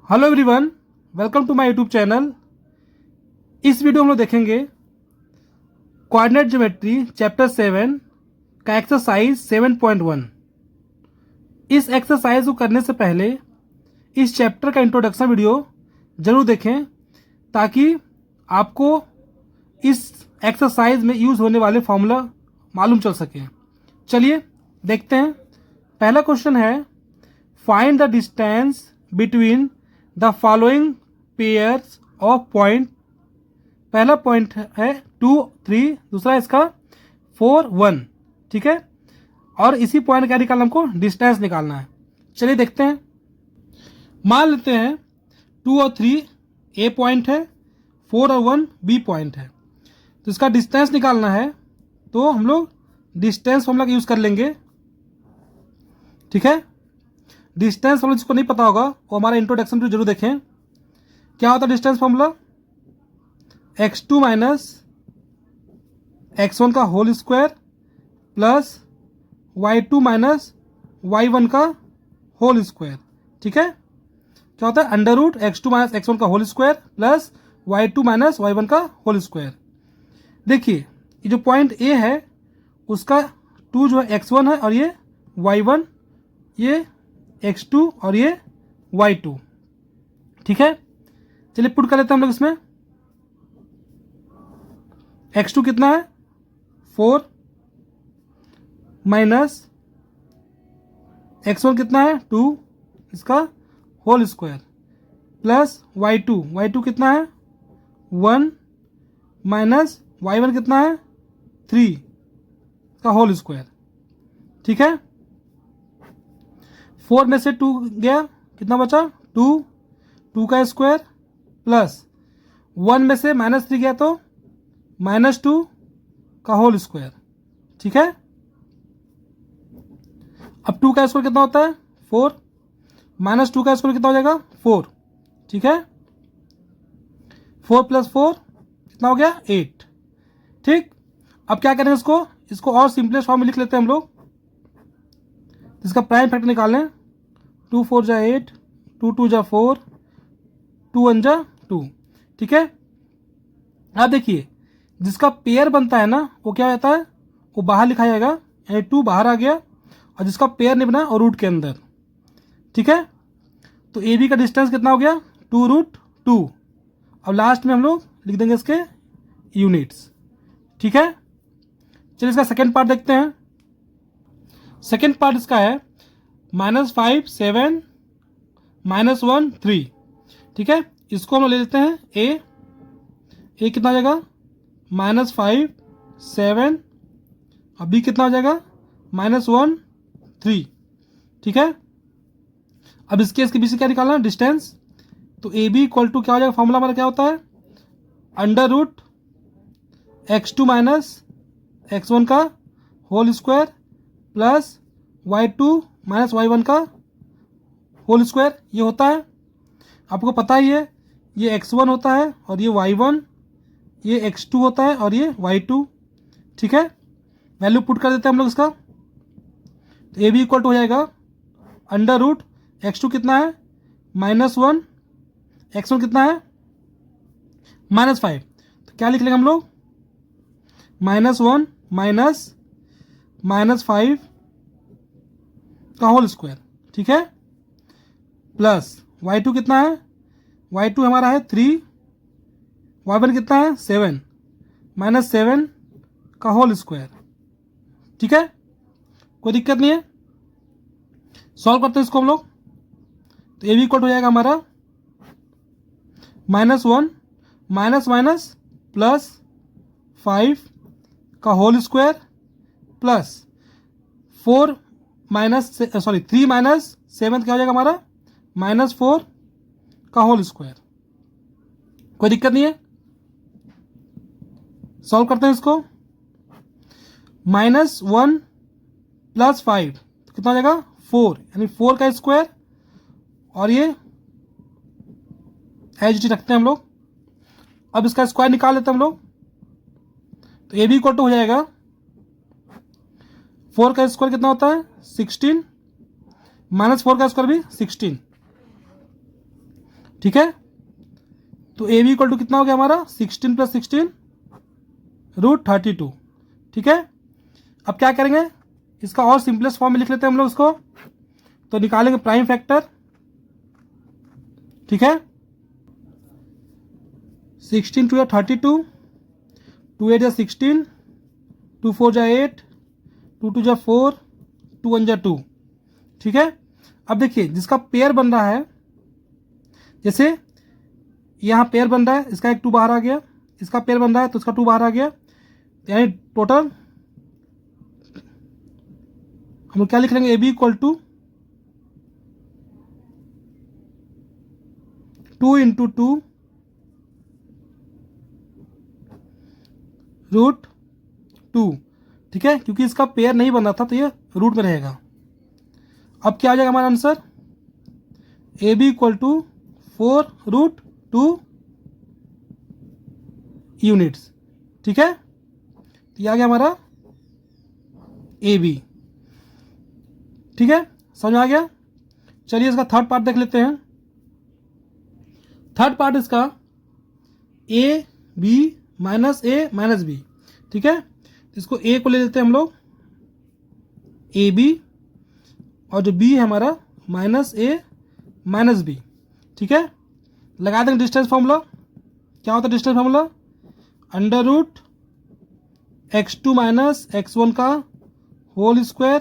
Hello everyone, welcome to my YouTube channel. इस video में हम लोग देखेंगे कोऑर्डिनेट ज्योमेट्री चैप्टर 7 का एक्सरसाइज 7.1। इस एक्सरसाइज को करने से पहले इस चैप्टर का इंट्रोडक्शन वीडियो जरूर देखें ताकि आपको इस एक्सरसाइज में यूज़ होने वाले फॉर्मूला मालूम चल सके। चलिए देखते हैं। पहला क्वेश्चन है, find the distance between the following pairs of point. पहला पॉइंट है 2 3, दूसरा इसका 4 1। ठीक है, और इसी पॉइंट क्या निकालना, हमको डिस्टेंस निकालना है। चलिए देखते हैं। मान लेते हैं 2 और 3 ए पॉइंट है, 4 और 1 बी पॉइंट है। तो इसका डिस्टेंस निकालना है तो हम लोग डिस्टेंस फॉर्मूला का यूज़ कर लेंगे। ठीक है, डिस्टेंस फॉर्मूला जिसको नहीं पता होगा वो हमारा इंट्रोडक्शन तो जरूर देखें। क्या होता है distance formula? x2 minus x1 का whole square plus y2 minus y1 का होल स्क्वायर। ठीक है, क्या होता है? Under root x2 minus x1 का whole square plus y2 minus y1 का होल स्क्वायर। देखिए ये जो पॉइंट A है उसका 2 जो है x1 है और ये y1, ये x2 और ये y2। ठीक है, चलिए पुट कर लेते हैं हम लोग इसमें। x2 कितना है? 4 माइनस x1 कितना है? 2, इसका होल स्क्वायर प्लस y2 कितना है? 1 माइनस y1 कितना है? 3 का होल स्क्वायर। ठीक है, 4 में से 2 गया, कितना बचा? 2 का स्क्वायर प्लस 1 में से -3 गया तो -2 का होल स्क्वायर। ठीक है, अब 2 का स्क्वायर कितना होता है? 4 माइनस 2 का स्क्वायर कितना हो जाएगा? 4। ठीक है, 4 + 4 कितना हो गया? 8। ठीक, अब क्या करें इसको और सिंपलेस्ट फॉर्म में लिख लेते हैं हम लोग। इसका प्राइम फैक्टर निकालें। 2 4 जा 8, 2 2 जा 4, 2 1 जा 2। ठीक है, अब देखिए जिसका पेयर बनता है ना वो क्या होता है? वो बाहर लिखा जाएगा, यानी 2 बाहर आ गया, और जिसका पेयर नहीं बना और रूट के अंदर। ठीक है, तो ए बी का डिस्टेंस कितना हो गया? 2√2। अब लास्ट में हम लोग लिख देंगे इसके यूनिट्स। ठीक है, चलिए इसका सेकेंड पार्ट देखते हैं। सेकेंड पार्ट इसका है -5 7 -1 3। ठीक है, इसको हम ले लेते हैं ए कितना हो जाएगा? -5 7, और बी कितना हो जाएगा? -1 3। ठीक है, अब इसके बीच से क्या निकालना? डिस्टेंस। तो ए बी इक्वल टू क्या हो जाएगा? फॉर्मूला हमारा क्या होता है? Under root x2 minus x1 का whole square plus y2 minus y1 का होल स्क्वायर। ये होता है, आपको पता ही है, ये x1 होता है और ये y1, ये x2 होता है और ये y2। ठीक है, वैल्यू पुट कर देते हैं हम लोग इसका। तो ए बी इक्वल टू हो जाएगा अंडर रूट x2 कितना है? -1, x1 कितना है? -5। तो क्या लिख लेंगे हम लोग? -1 माइनस -5 का होल स्क्वायर। ठीक है, प्लस y2 कितना है? y2 हमारा है 3, y1 कितना है? 7 -7 का होल स्क्वायर। ठीक है, कोई दिक्कत नहीं है। सॉल्व करते हैं इसको हम लोग। तो ए बी इक्वल हो जाएगा हमारा -1 माइनस माइनस प्लस 5 का होल स्क्वायर प्लस 3 माइनस 7 क्या हो जाएगा हमारा? -4 का होल स्क्वायर। कोई दिक्कत नहीं है, सॉल्व करते हैं इसको। -1 + 5 तो कितना हो जाएगा? 4, यानी 4 का स्क्वायर, और ये एच डी रखते हैं हम लोग। अब इसका स्क्वायर निकाल लेते हैं हम लोग। तो ए बी इक्वल टू हो जाएगा 4 का स्क्वायर कितना होता है? 16 -4 का स्क्वायर भी 16। ठीक है, तो ए बी इक्वल टू कितना हो गया हमारा 16 + 16 √32। ठीक है, अब क्या करेंगे, इसका और सिंपलेस्ट फॉर्म में लिख लेते हैं हम लोग इसको। तो निकालेंगे प्राइम फैक्टर। ठीक है, 16 × 2 = 32, 2 8 = 16, 2 4 = 8, 2 2 = 4, 2 1 = 2। ठीक है, अब देखिए जिसका पेयर बन रहा है, जैसे यहाँ पेयर बन रहा है, इसका एक 2 बाहर आ गया, इसका पेयर बन रहा है तो इसका 2 बाहर आ गया, यानी टोटल हम लोग क्या लिख लेंगे, ए बी इक्वल टू 2 × 2 √2। ठीक है, क्योंकि इसका पेयर नहीं बन रहा था तो ये रूट में रहेगा। अब क्या आ जाएगा हमारा answer, A B equal to 4√2 units. ठीक है, तो ये आ गया हमारा ए बी। ठीक है, समझ आ गया। चलिए इसका थर्ड पार्ट देख लेते हैं। थर्ड पार्ट इसका A B minus A minus B. ठीक है, इसको ए को ले लेते हैं हम लोग, ए बी, और जो बी है हमारा माइनस ए माइनस बी। ठीक है, लगा देंगे डिस्टेंस फार्मूला। क्या होता है डिस्टेंस फार्मूला, √x2 - x1 का whole square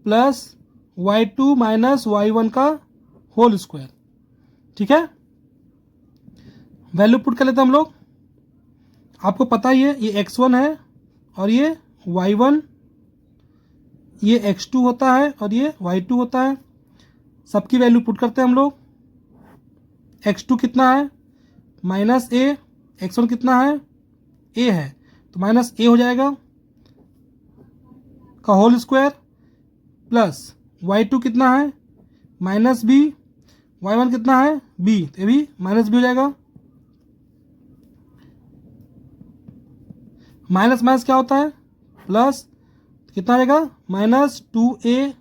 plus y2 - y1 का होल स्क्वायर। ठीक है, वैल्यू पुट कर लेते हैं हम लोग। आपको पता ही है ये x1 है और ये y1, ये x2 होता है और ये y2 होता है। सबकी वैल्यू पुट करते हैं हम लोग। x2 कितना है -a, x1 कितना है a है, तो -a हो जाएगा का होल स्क्वायर प्लस y2 कितना है -b, y1 कितना है b, तो ये भी -b हो जाएगा। माइनस माइनस क्या होता है प्लस, कितना आएगा -2a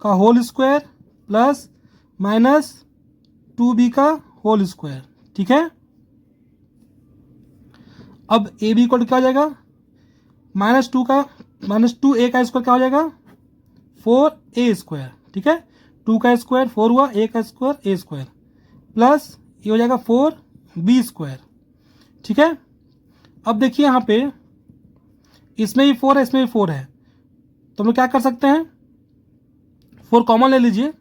का होल स्क्वायर प्लस -2b का होल स्क्वायर। ठीक है, अब ए बी इक्वल टू क्या हो जाएगा, -2a का स्क्वायर क्या हो जाएगा 4a²। ठीक है, 2 का स्क्वायर 4 हुआ, a का स्क्वायर a² प्लस ये हो जाएगा 4b²। ठीक है, अब देखिए यहाँ पे इसमें भी 4 है, इसमें भी 4 है, तो हम लोग क्या कर सकते हैं, 4 कॉमन ले लीजिए।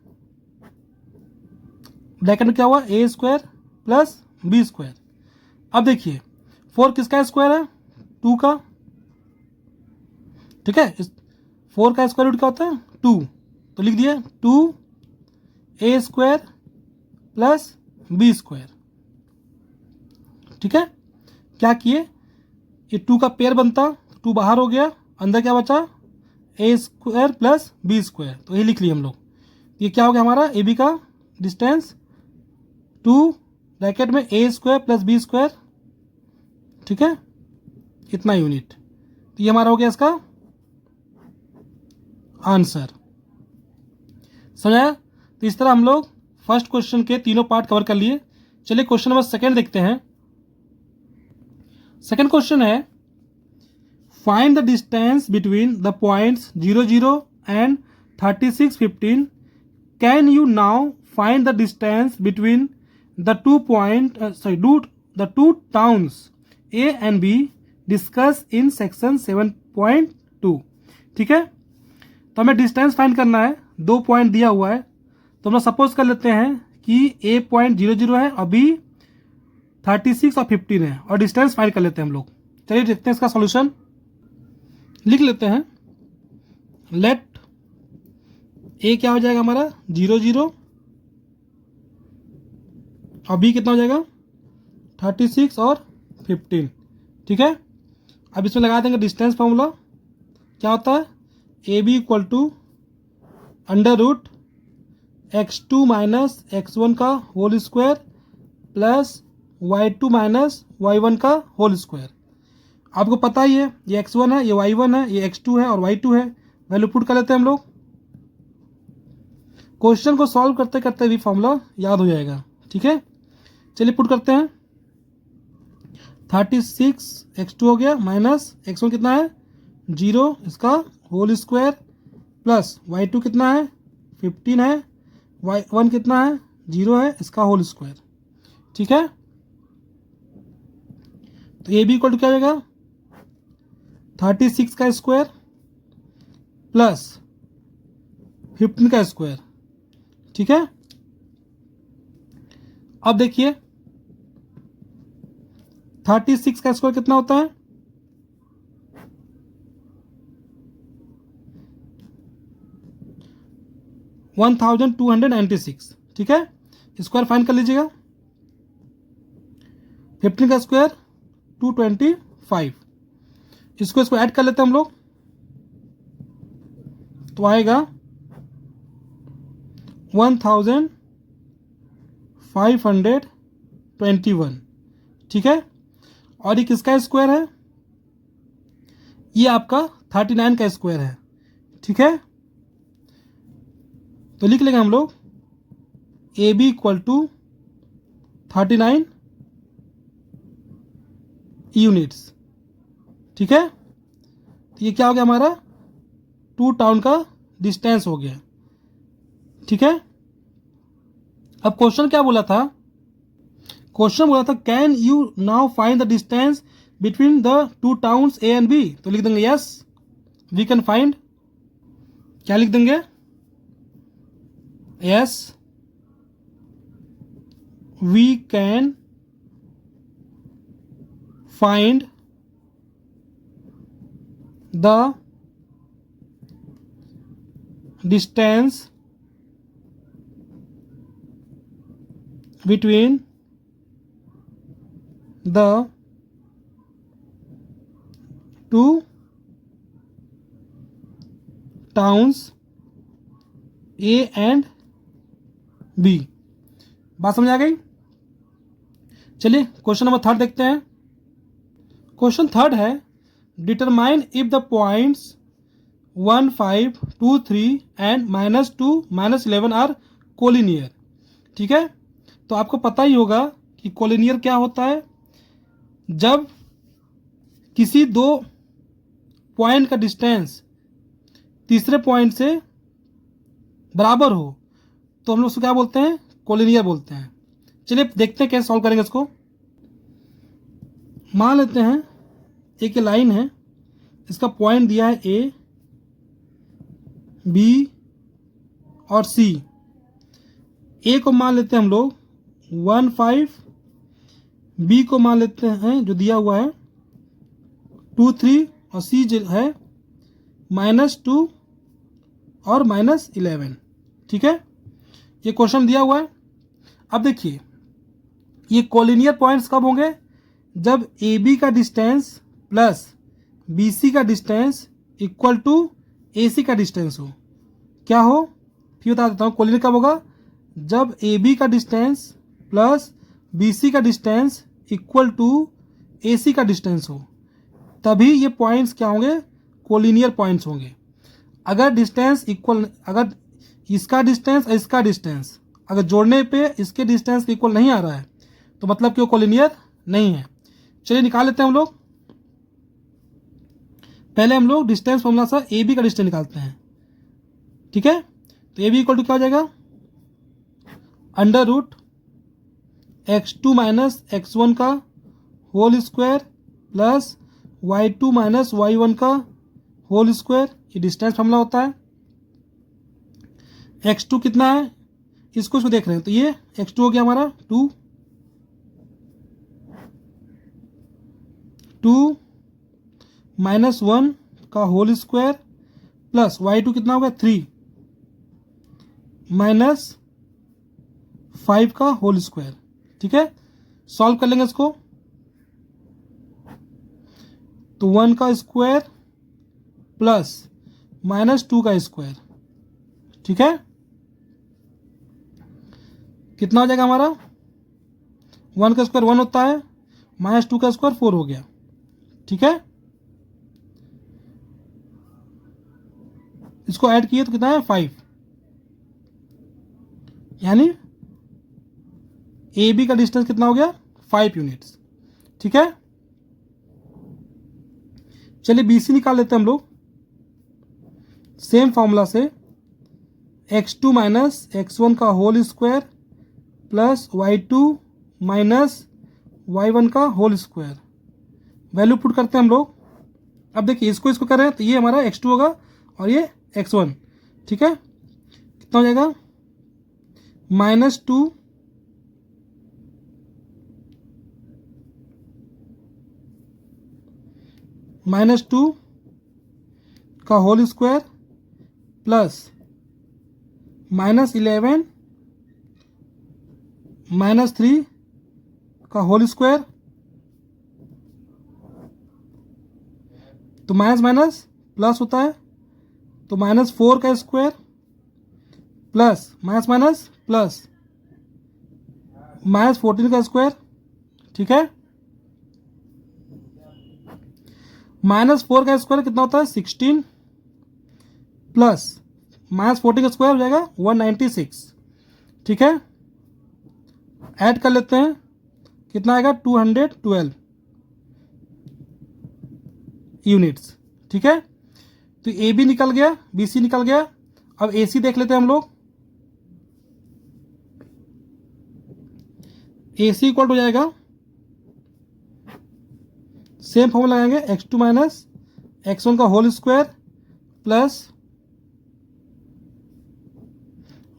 ब्रैकेट में क्या हुआ a² प्लस b²। अब देखिए 4 किसका स्क्वायर है 2 का। ठीक है, 4 का स्क्वायर रूट क्या होता है 2, तो लिख दिए 2a² प्लस b²। ठीक है, क्या किए, ये 2 का पेयर बनता, 2 बाहर हो गया, अंदर क्या बचा a² प्लस b², तो ये लिख लिए हम लोग। ये क्या हो गया हमारा ए बी का डिस्टेंस 2 ब्रैकेट में a² प्लस b²। ठीक है, इतना यूनिट, तो ये हमारा हो गया इसका आंसर। समझाया। तो इस तरह हम लोग फर्स्ट क्वेश्चन के तीनों पार्ट कवर कर लिए। चलिए क्वेश्चन नंबर सेकंड देखते हैं। सेकंड क्वेश्चन है, find the distance between the points 0 0 and 36 15। Can you now find the distance between the two towns A and B discuss in section 7.2। ठीक है, तो हमें डिस्टेंस फाइंड करना है, 2 पॉइंट दिया हुआ है, तो हम लोग सपोज कर लेते हैं कि A पॉइंट 0 0 है और B 36 और 15 है, और डिस्टेंस फाइंड कर लेते हैं हम लोग। चलिए देखते हैं इसका सॉल्यूशन। लिख लेते हैं, लेट A क्या हो जाएगा हमारा 0 0 और B कितना हो जाएगा 36 और 15। ठीक है, अब इसमें लगा देंगे डिस्टेंस फॉर्मूला। क्या होता है ए B equal to √x2 - x1 का whole square plus y2 - y1 का होल स्क्वायर। आपको पता ही है ये x1 है, ये y1 है, ये x2 है और y2 है। वैल्यू पुट कर लेते हैं हम लोग। क्वेश्चन को सॉल्व करते करते भी फॉर्मूला याद हो जाएगा। ठीक है, चलिए पुट करते हैं। 36x2 हो गया माइनस x1 कितना है 0 इसका होल स्क्वायर प्लस y2 कितना है 15 है, y1 कितना है 0 है इसका होल स्क्वायर। ठीक है, तो ये भी इक्वल टू क्या हो जाएगा 36 का स्क्वायर प्लस 15 का स्क्वायर। ठीक है, अब देखिए 36 का स्क्वायर कितना होता है 1296। ठीक है, स्क्वायर फाइंड कर लीजिएगा। 15 का स्क्वायर 225, इसको ऐड कर लेते हैं हम लोग, तो आएगा 1521। ठीक है, और ये किसका स्क्वायर है ये आपका 39 का स्क्वायर है। ठीक है, तो लिख लेंगे हम लोग A B equal to 39 units. ठीक है, तो ये क्या हो गया हमारा 2 टाउन का डिस्टेंस हो गया। ठीक है, अब क्वेश्चन क्या बोला था, क्वेश्चन बोला था can you now find the distance between the 2 towns A and B. तो लिख देंगे यस वी कैन फाइंड, क्या लिख देंगे yes we can find the distance between the 2 towns A and B। बात समझ आ गई। चलिए क्वेश्चन नंबर 3 देखते हैं। क्वेश्चन 3 है determine if the points 1, 5, 2, 3 and -2, -11 are collinear. ठीक है, तो आपको पता ही होगा कि कोलिनियर क्या होता है, जब किसी 2 पॉइंट का डिस्टेंस तीसरे पॉइंट से बराबर हो तो हम लोग उसको क्या बोलते हैं कोलिनियर बोलते हैं। चलिए देखते हैं कैसे सॉल्व करेंगे इसको। मान लेते हैं एक लाइन है, इसका पॉइंट दिया है ए बी और सी। ए को मान लेते हैं हम लोग 1, 5, बी को मान लेते हैं जो दिया हुआ है 2, 3 और सी जो है -2 और -11। ठीक है, ये क्वेश्चन दिया हुआ है। अब देखिए ये कोलिनियर पॉइंट्स कब होंगे, जब ए बी का डिस्टेंस प्लस बी सी का डिस्टेंस इक्वल टू ए सी का डिस्टेंस हो। क्या हो फिर बता देता हूँ, कोलिनियर कब होगा, जब ए बी का डिस्टेंस प्लस बी सी का डिस्टेंस इक्वल टू ए सी का डिस्टेंस हो, तभी ये पॉइंट्स क्या होंगे कोलिनियर पॉइंट्स होंगे। अगर डिस्टेंस इक्वल, अगर इसका डिस्टेंस और इसका डिस्टेंस अगर जोड़ने पे इसके डिस्टेंस इक्वल नहीं आ रहा है तो मतलब कि वो कोलिनियर नहीं है। चलिए निकाल लेते हैं हम लोग। पहले हम लोग डिस्टेंस फॉर्मूला सा ए बी का डिस्टेंस निकालते हैं। ठीक है, तो ए बी इक्वल टू क्या हो जाएगा √x2 - x1 का whole square plus y2 - y1 का होल स्क्वायर। ये डिस्टेंस फॉर्मूला होता है। x2 कितना है इसको देख रहे हैं, तो ये x2 हो गया हमारा 2 -1 का होल स्क्वायर प्लस y2 कितना होगा 3 -5 का होल स्क्वायर। ठीक है, सॉल्व कर लेंगे इसको, तो 1 का स्क्वायर प्लस -2 का स्क्वायर। ठीक है, कितना हो जाएगा हमारा 1 का स्क्वायर 1 होता है, -2 का स्क्वायर 4 हो गया। ठीक है, इसको ऐड किए तो कितना है 5, यानी ए बी का डिस्टेंस कितना हो गया 5 यूनिट्स। ठीक है, चलिए बी सी निकाल लेते हैं हम लोग सेम फॉर्मूला से। x2 माइनस x1 का whole square plus y2 minus y1 का होल स्क्वायर, वैल्यू पुट करते हैं हम लोग। अब देखिए इसको इसको कर रहे हैं तो ये हमारा x2 होगा और ये x1। ठीक है, कितना हो जाएगा -2 का होल स्क्वायर प्लस -11 -3 का होल स्क्वायर, तो माइनस माइनस प्लस होता है तो -4 का square plus minus minus plus -14 का स्क्वायर। ठीक है, -4 का स्क्वायर कितना होता है 16 प्लस -14 का स्क्वायर हो जाएगा 196। ठीक है, ऐड कर लेते हैं कितना आएगा 212 यूनिट्स। ठीक है, तो ए बी निकल गया, बी सी निकल गया। अब ए सी देख लेते हैं हम लोग। ए सी इक्वल हो जाएगा, सेम फॉर्मूला लगाएंगे x2 माइनस x1 का whole square plus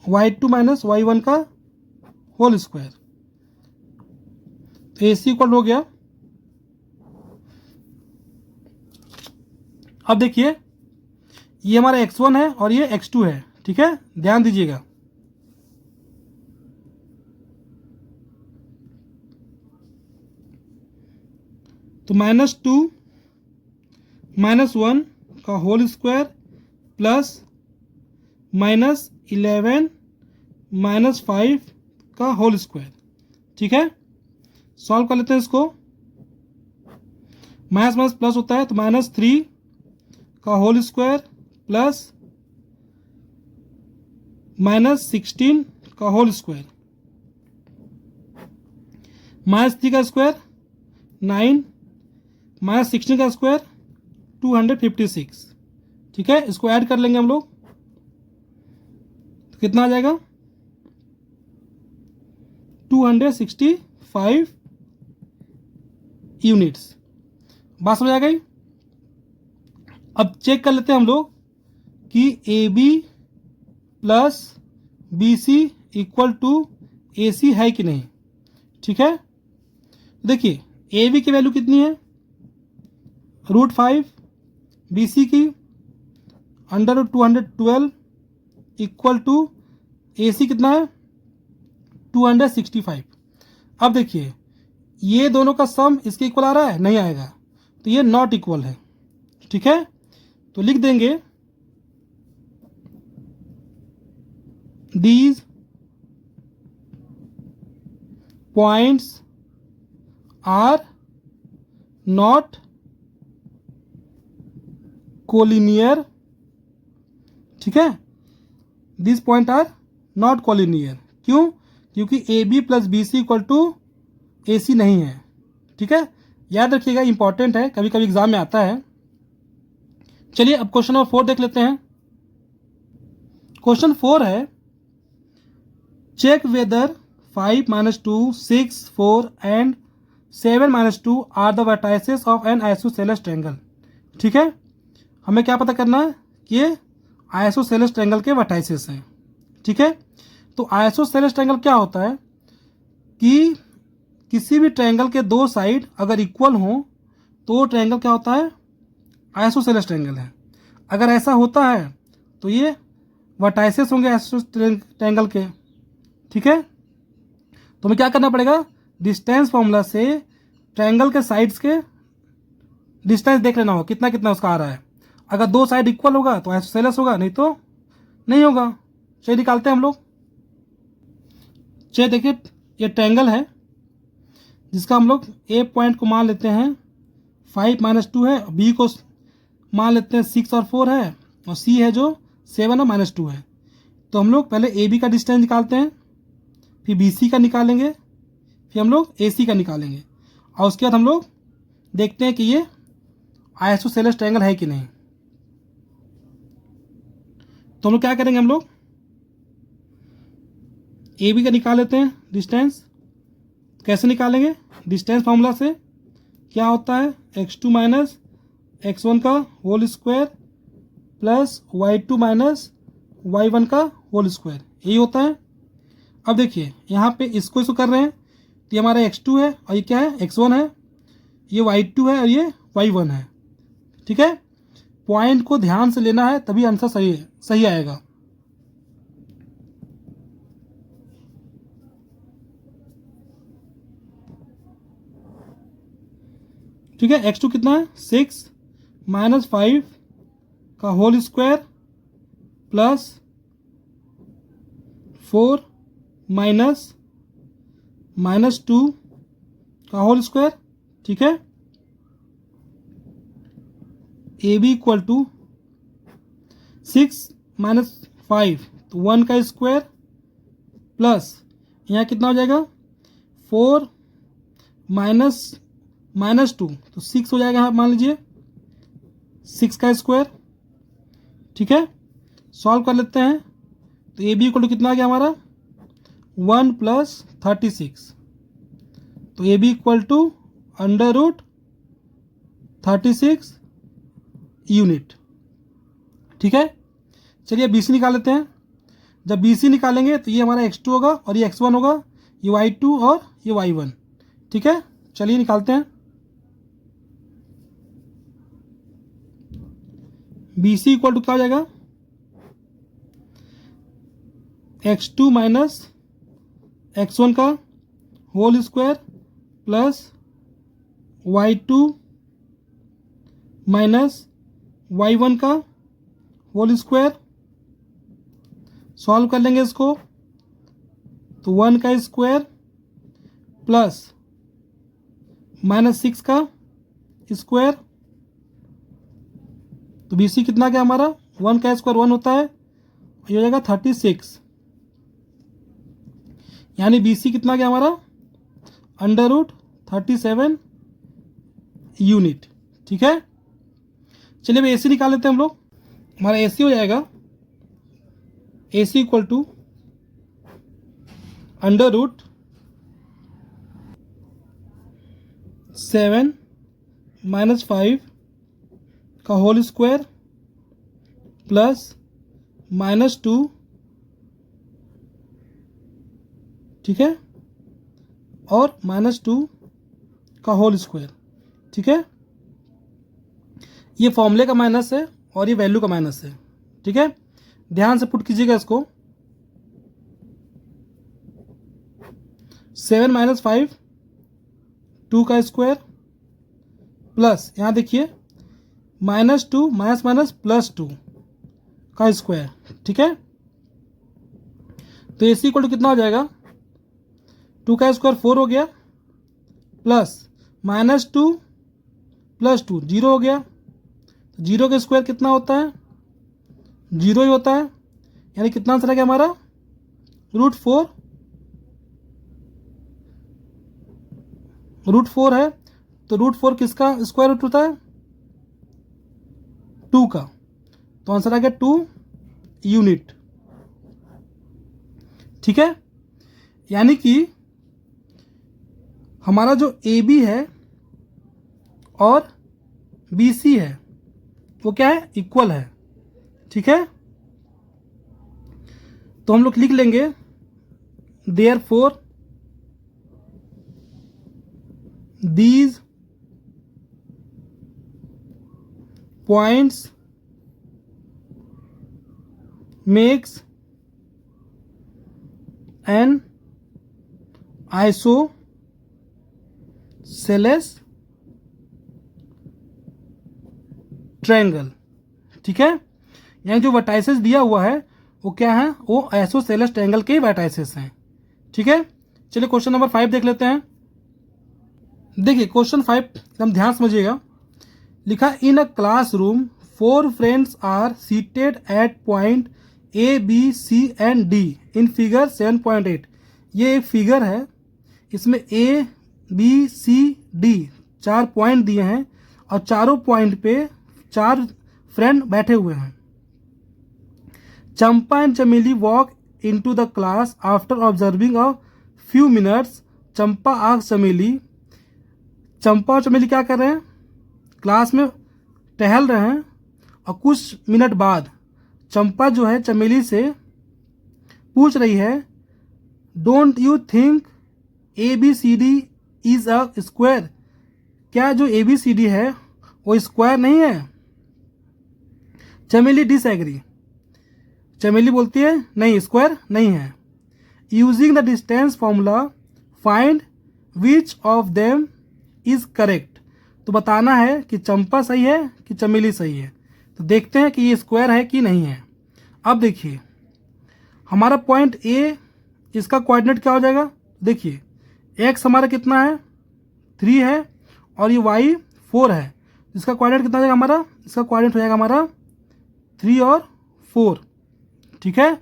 y2 minus y1 का होल स्क्वायर, तो ए सी इक्वल हो गया। अब देखिए ये हमारा x1 है और ये x2 है। ठीक है, ध्यान दीजिएगा। तो -2 -1 का होल स्क्वायर प्लस -11 -5 का होल स्क्वायर। ठीक है, सॉल्व कर लेते हैं इसको। माइनस माइनस प्लस होता है तो -3 का होल स्क्वायर प्लस -16 का होल स्क्वायर, -3 का स्क्वायर 9 -16 का स्क्वायर 256। ठीक है, इसको ऐड कर लेंगे हम लोग तो कितना आ जाएगा 265 यूनिट्स। बात समझ आ गई। अब चेक कर लेते हैं हम लोग कि A B plus B C equal to A C है कि नहीं। ठीक है, देखिए ए बी की वैल्यू कितनी है √5, बी सी की √212 इक्वल टू ए सी कितना है 265। अब देखिए ये दोनों का सम इसके इक्वल आ रहा है, नहीं आएगा, तो ये नॉट इक्वल है। ठीक है, तो लिख देंगे these points are not collinear. ठीक है, this point are not collinear. क्यों? क्योंकि A B plus B C equal to A C नहीं है। ठीक है, याद रखिएगा, इंपॉर्टेंट है, कभी कभी एग्जाम में आता है। चलिए अब क्वेश्चन नंबर 4 देख लेते हैं। क्वेश्चन 4 है check whether 5 - 2 6 4 and 7 - 2 are the vertices of an isosceles triangle. ठीक है, हमें क्या पता करना है कि ये आइसोसेलेस ट्रायंगल के वर्टाइसेस हैं। ठीक है, तो आइसोसेलेस ट्रायंगल क्या होता है कि किसी भी ट्रायंगल के दो साइड अगर इक्वल हों तो ट्रायंगल क्या होता है आइसोसेलेस ट्रायंगल है। अगर ऐसा होता है तो ये वर्टाइसेस होंगे आइसोसेलेस ट्रायंगल के। ठीक है, तो हमें क्या करना पड़ेगा, डिस्टेंस फॉर्मूला से ट्रायंगल के साइड्स के डिस्टेंस देख लेना होगा कितना कितना उसका आ रहा है। अगर दो साइड इक्वल होगा तो आइसोसेलेस होगा, नहीं तो नहीं होगा। चलिए निकालते हैं हम लोग। चलिए देखिए ये ट्रायंगल है जिसका हम लोग ए पॉइंट को मान लेते हैं 5 - 2 है, बी को मान लेते हैं 6 और 4 है, और सी है जो 7 और -2 है। तो हम लोग पहले ए बी का डिस्टेंस निकालते हैं, फिर बी सी का निकालेंगे, फिर हम लोग AC का निकालेंगे और उसके बाद हम लोग देखते हैं कि ये आइसोसेलेस ट्रायंगल है कि नहीं। तो हम लोग क्या करेंगे, हम लोग AB का निकाल लेते हैं डिस्टेंस। कैसे निकालेंगे, डिस्टेंस फार्मूला से क्या होता है, x2 माइनस x1 का whole square plus y2 minus y1 का होल स्क्वायर, यही होता है। अब देखिए यहाँ पे इसको कर रहे हैं तो ये हमारा x2 है और ये क्या है, x1 है, ये y2 है और ये y1 है। ठीक है, पॉइंट को ध्यान से लेना है तभी आंसर सही आएगा। ठीक है, x2 कितना है, 6 माइनस 5 का होल स्क्वायर प्लस 4 माइनस 2 का होल स्क्वायर। ठीक है, AB इक्वल टू 6 माइनस 5 तो 1 का स्क्वायर प्लस यहाँ कितना हो जाएगा, 4 माइनस 2 तो 6 हो जाएगा, यहाँ मान लीजिए 6 का स्क्वायर। ठीक है, सॉल्व कर लेते हैं तो AB इक्वल टू कितना आ गया हमारा, 1 प्लस 36 तो AB equal to under root 36 unit. ठीक है, चलिए BC निकाल लेते हैं। जब BC निकालेंगे तो ये हमारा x2 होगा और ये x1 होगा, ये y2 और ये y1। ठीक है, चलिए निकालते हैं। BC इक्वल टू क्या हो जाएगा, x2 माइनस x1 का whole square plus y2 minus y1 का होल स्क्वायर। सॉल्व कर लेंगे इसको तो 1 का स्क्वायर प्लस माइनस 6 का स्क्वायर तो BC कितना गया हमारा, 1 का स्क्वायर 1 होता है, ये हो जाएगा 36, यानी BC कितना गया हमारा, अंडर रूट 37 यूनिट। ठीक है, चलिए अब AC निकाल लेते हैं हम लोग। हमारा AC हो जाएगा AC equal to under root 7 minus 5 का होल स्क्वायर प्लस माइनस 2। ठीक है, और माइनस 2 का होल स्क्वायर। ठीक है, ये फॉर्मूले का माइनस है और ये वैल्यू का माइनस है। ठीक है, ध्यान से पुट कीजिएगा इसको। 7 माइनस 5 2 का स्क्वायर प्लस यहाँ देखिए माइनस 2 माइनस प्लस 2 का स्क्वायर। ठीक है, तो AC इक्वल टू कितना हो जाएगा, 2 का स्क्वायर 4 हो गया प्लस माइनस 2 प्लस 2 0 हो गया। तो 0 का स्क्वायर कितना होता है, 0 ही होता है, यानी कितना आंसर आ गया हमारा, √4। √4 है तो √4 किसका स्क्वायर रूट होता है, 2 का, तो आंसर आ गया 2 यूनिट। ठीक है, यानी कि हमारा जो AB है और BC है वो क्या है, इक्वल है। ठीक है, तो हम लोग लिख लेंगे therefore these points makes an isosceles triangle. ठीक है, यहाँ जो वर्टाइसेस दिया हुआ है वो क्या है, वो आइसोसेलेस ट्रायंगल के वर्टाइसेस हैं। ठीक है, चलिए क्वेश्चन नंबर 5 देख लेते हैं। देखिए क्वेश्चन 5 एकदम ध्यान समझिएगा। लिखा, in a classroom 4 friends are seated at point A B C and D in figure 7.8। ये एक फिगर है, इसमें A B C D 4 point दिए हैं और चारों पॉइंट पे 4 फ्रेंड बैठे हुए हैं। चंपा एंड चमेली walk into the class after observing a few minutes. Champa asked चमेली, चंपा और चमेली क्या कर रहे हैं, क्लास में टहल रहे हैं और कुछ मिनट बाद चंपा जो है चमेली से पूछ रही है, don't you think A B C D is a square? क्या जो ए बी सी डी है वो स्क्वायर नहीं है? चमेली डिसएग्री। चमेली बोलती है नहीं, स्क्वायर नहीं है। Using the distance formula find which of them is correct. तो बताना है कि चंपा सही है कि चमेली सही है। तो देखते हैं कि ये स्क्वायर है कि नहीं है। अब देखिए हमारा पॉइंट ए, इसका कोऑर्डिनेट क्या हो जाएगा, देखिए एक्स हमारा कितना है 3 है और ये वाई 4 है। इसका कोऑर्डिनेट कितना हो जाएगा हमारा, इसका कोऑर्डिनेट हो जाएगा हमारा 3 और 4, ठीक है।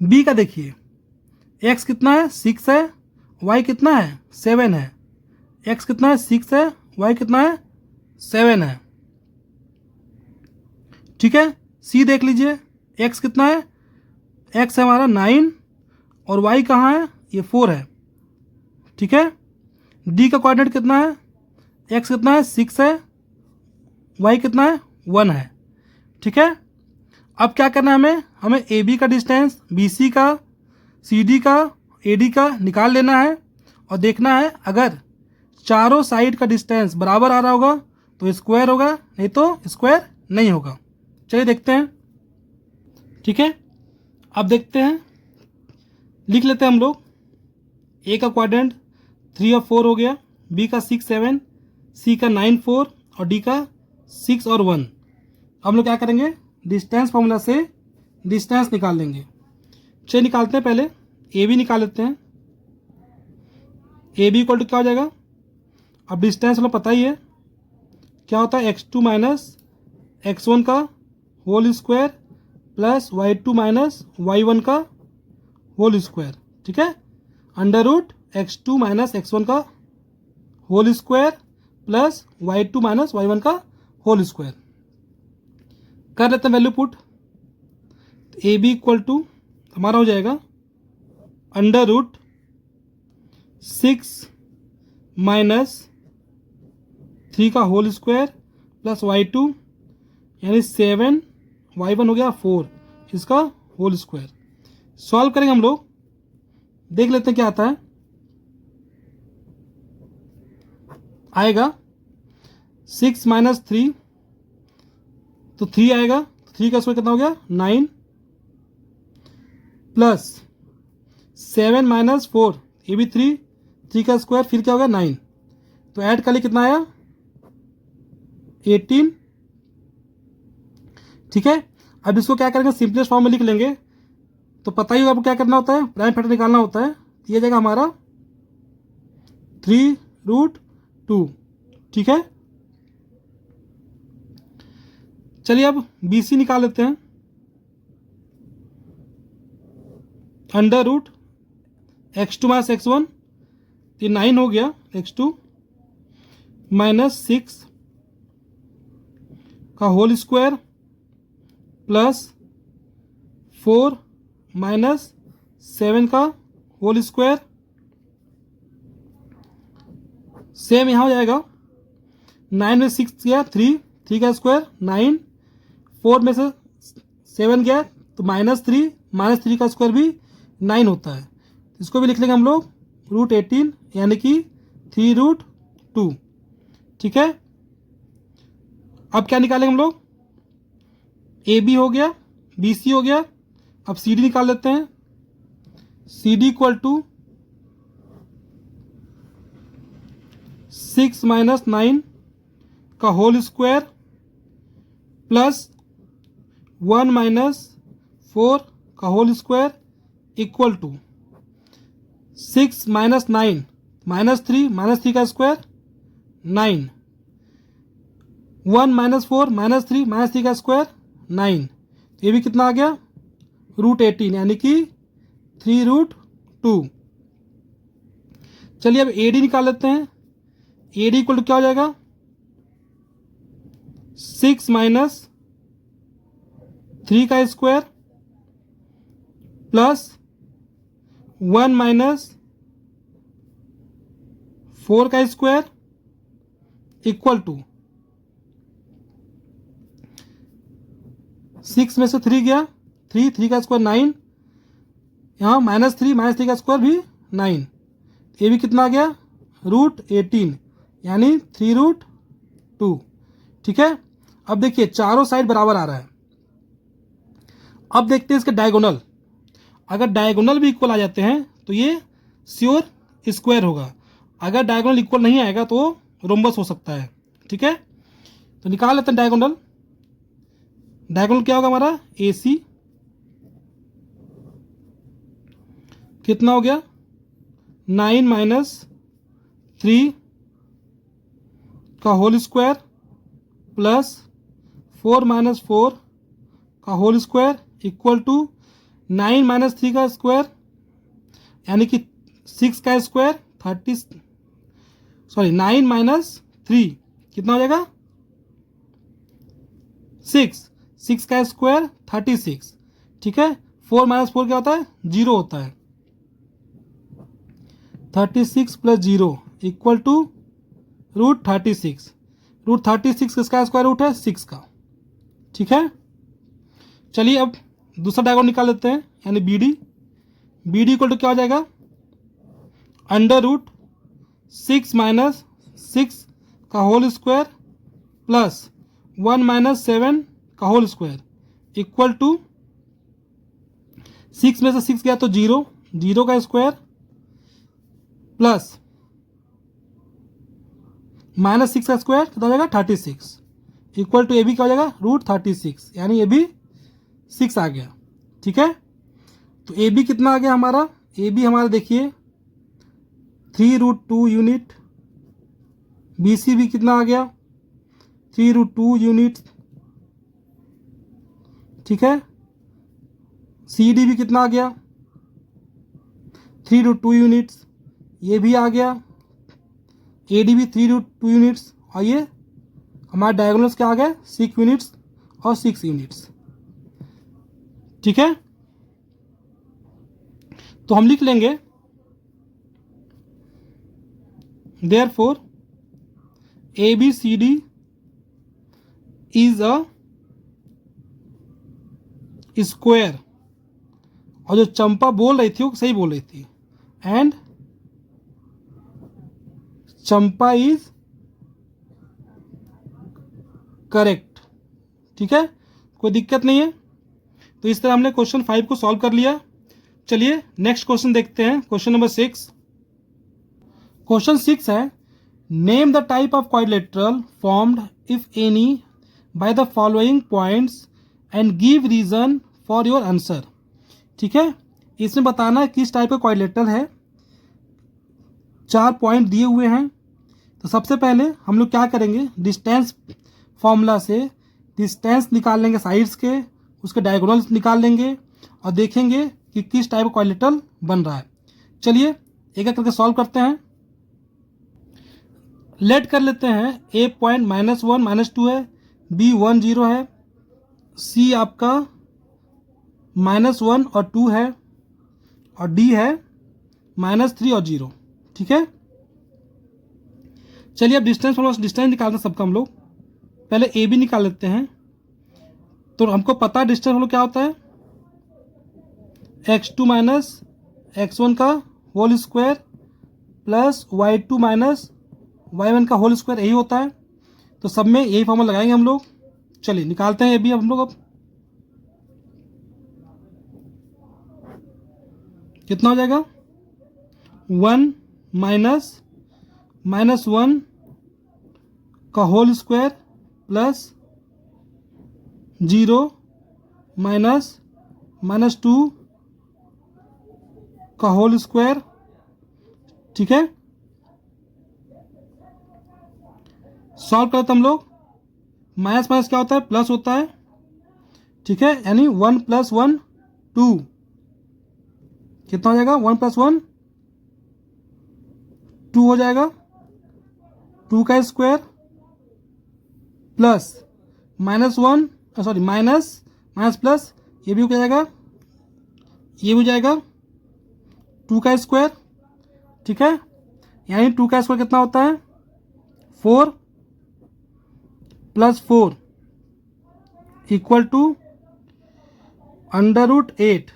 बी का देखिए एक्स कितना है 6 है, वाई कितना है 7 है। एक्स कितना है 6 है, वाई कितना है 7 है, ठीक है। सी देख लीजिए एक्स कितना है, एक्स है हमारा 9 और वाई कहाँ है, ये 4 है, ठीक है। डी का कोऑर्डिनेट कितना है, एक्स कितना है 6 है, वाई कितना है 1 है, ठीक है। अब क्या करना है हमें ए बी का डिस्टेंस, बी सी का, सी डी का, ए डी का निकाल लेना है और देखना है अगर चारों साइड का डिस्टेंस बराबर आ रहा होगा तो स्क्वायर होगा, नहीं तो स्क्वायर नहीं होगा। चलिए देखते हैं, ठीक है। अब देखते हैं, लिख लेते हैं हम लोग। ए का क्वाड्रेंट 3 और 4 हो गया, बी का 6 7, सी का 9 4 और डी का 6 और 1। हम लोग क्या करेंगे, डिस्टेंस फॉर्मूला से डिस्टेंस निकाल लेंगे। चलिए निकालते हैं, पहले ए बी निकाल लेते हैं। ए बी इक्वल टू क्या हो जाएगा, अब डिस्टेंस हमें पता ही है क्या होता है, x2 माइनस x1 का whole square plus y2 minus y1 का होल स्क्वायर, ठीक है। Under root x2 minus x1 का whole square plus y2 minus y1 का होल स्क्वायर। कर लेते हैं value put. A B equal to हमारा हो जाएगा अंडर रूट 6 माइनस 3 का होल स्क्वायर प्लस y2 यानी 7, y1 हो गया 4, इसका होल स्क्वायर। सॉल्व करेंगे हम लोग, देख लेते हैं क्या आता है। आएगा 6 माइनस 3 तो 3 आएगा, 3 का स्क्वायर कितना हो गया 9 प्लस 7 माइनस 4, ये भी 3 का स्क्वायर फिर क्या हो गया 9, तो ऐड कर लिए कितना आया 18, ठीक है। अब इसको क्या करेंगे, सिंपलेस्ट फॉर्म में लिख लेंगे। तो पता ही होगा आपको क्या करना होता है, प्राइम फैक्टर निकालना होता है। ये जाएगा हमारा 3√2, ठीक है। चलिए अब बी सी निकाल लेते हैं। Under root x2 minus x1, ये 9 हो गया, x2 माइनस 6 का होल स्क्वायर प्लस 4 माइनस 7 का होल स्क्वायर। सेम यहाँ हो जाएगा, 9 में 6 गया 3 का स्क्वायर 9, 4 में से 7 गया तो -3 का स्क्वायर भी 9 होता है। इसको भी लिख लेंगे हम लोग √18 यानी कि 3√2, ठीक है। अब क्या निकालेंगे हम लोग, ए बी हो गया, बी सी हो गया। अब सी डी निकाल लेते हैं। C D equal to 6 minus 9 का होल स्क्वायर प्लस 1 माइनस 4 का whole square equal to 6 minus 9 -3 का स्क्वायर 9, 1 माइनस 4 -3 का स्क्वायर 9, ये भी कितना आ गया √18 यानी कि 3√2, चलिए अब AD निकाल लेते हैं। AD इक्वल टू क्या हो जाएगा, 6 माइनस 3 का स्क्वायर प्लस 1 माइनस 4 का स्क्वायर इक्वल टू 6 में से 3 गया, 3 का स्क्वायर 9, यहाँ -3 का स्क्वायर भी 9, ये भी कितना आ गया, √18 यानी 3√2। ठीक है, अब देखिए चारों साइड बराबर आ रहा है। अब देखते हैं इसके डायगोनल। अगर डायगोनल भी इक्वल आ जाते हैं तो ये श्योर स्क्वायर होगा, अगर डायगोनल इक्वल नहीं आएगा तो रोम्बस हो सकता है। ठीक है, तो निकाल लेते हैं डायगोनल। डायगोनल क्या होगा हमारा, AC कितना हो गया, 9 माइनस 3 का होल स्क्वायर प्लस 4 माइनस 4 का whole square equal to 9 minus 3 का स्क्वायर यानी कि 6 का स्क्वायर 9 माइनस 3 कितना हो जाएगा, 6 का स्क्वायर 36। ठीक है, 4 माइनस 4 क्या होता है, 0 होता है। 36 प्लस 0 इक्वल टू √36। √36 किसका स्क्वायर रूट है, 6 का। ठीक है, चलिए अब दूसरा डायगोनल निकाल लेते हैं, यानी BD इक्वल टू क्या हो जाएगा, √6 माइनस 6 का होल स्क्वायर प्लस 1 माइनस 7 का होल स्क्वायर इक्वल टू 6 में से 6 गया तो 0 का स्क्वायर प्लस -6 का स्क्वायर कितना हो जाएगा, 36 इक्वल टू AB क्या हो जाएगा, √36 यानी AB 6 आ गया। ठीक है, तो AB कितना आ गया हमारा, AB हमारा देखिए 3√2 यूनिट, BC भी कितना आ गया, 3√2 यूनिट। ठीक है, CD भी कितना आ गया, 3√2 यूनिट्स, ये भी आ गया, AD भी 3√2 यूनिट्स, और ये हमारे डायगोनल्स क्या आ गए, 6 यूनिट्स और 6 यूनिट्स। ठीक है, तो हम लिख लेंगे therefore ABCD is a square, और जो चंपा बोल रही थी वो सही बोल रही थी, एंड चंपा इज करेक्ट। ठीक है, कोई दिक्कत नहीं है। तो इस तरह हमने क्वेश्चन 5 को सॉल्व कर लिया। चलिए नेक्स्ट क्वेश्चन देखते हैं, क्वेश्चन नंबर 6। क्वेश्चन 6 है, name the type of quadrilateral formed if any by the following points and give reason for your answer. ठीक है, इसमें बताना है किस टाइप का क्वाड्रिलेटरल है। 4 पॉइंट दिए हुए हैं। तो सबसे पहले हम लोग क्या करेंगे, डिस्टेंस फॉर्मूला से डिस्टेंस निकाल लेंगे साइड्स के, उसके डायगोनल्स निकाल लेंगे और देखेंगे कि किस टाइप का क्वाड्रिलेटरल बन रहा है। चलिए एक एक करके सॉल्व करते हैं। लेट कर लेते हैं, A पॉइंट -1 -2 है, B 1 0 है, C आपका -1 और 2 है, और D है -3 और 0। ठीक है, चलिए अब डिस्टेंस निकालते हैं सबका हम लोग। पहले AB निकाल लेते हैं। तो हमको पता है डिस्टेंस हम लोग क्या होता है, x2 माइनस x1 का whole square plus y2 minus y1 का होल स्क्वायर, यही होता है। तो सब में यही फॉर्मूला लगाएंगे हम लोग। चलिए निकालते हैं AB अब हम लोग। अब कितना हो जाएगा, 1 माइनस 1 का होल स्क्वायर प्लस 0 -2 का होल स्क्वायर। ठीक है, सॉल्व करते हम लोग। माइनस माइनस क्या होता है, प्लस होता है। ठीक है, यानी 1 + 1 2, कितना हो जाएगा, 1 + 1 2 हो जाएगा, 2 का square plus -1 sorry minus minus plus, ये भी हो जाएगा, ये भी हो जाएगा 2 का स्क्वायर, ठीक है। यानी 2 का स्क्वायर कितना होता है 4 + 4 इक्वल टू √8।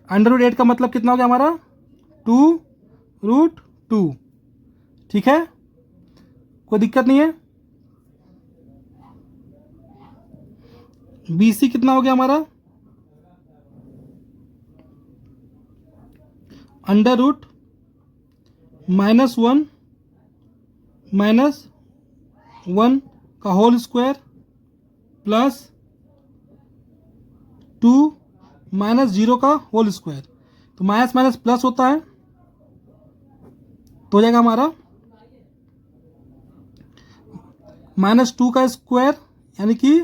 √8 का मतलब कितना हो गया हमारा 2√2, ठीक है। कोई दिक्कत नहीं है। BC कितना हो गया हमारा √-1 -1 का होल स्क्वायर प्लस 2 -0 का होल स्क्वायर। तो माइनस माइनस प्लस होता है, तो हो जाएगा हमारा -2 का स्क्वायर यानी कि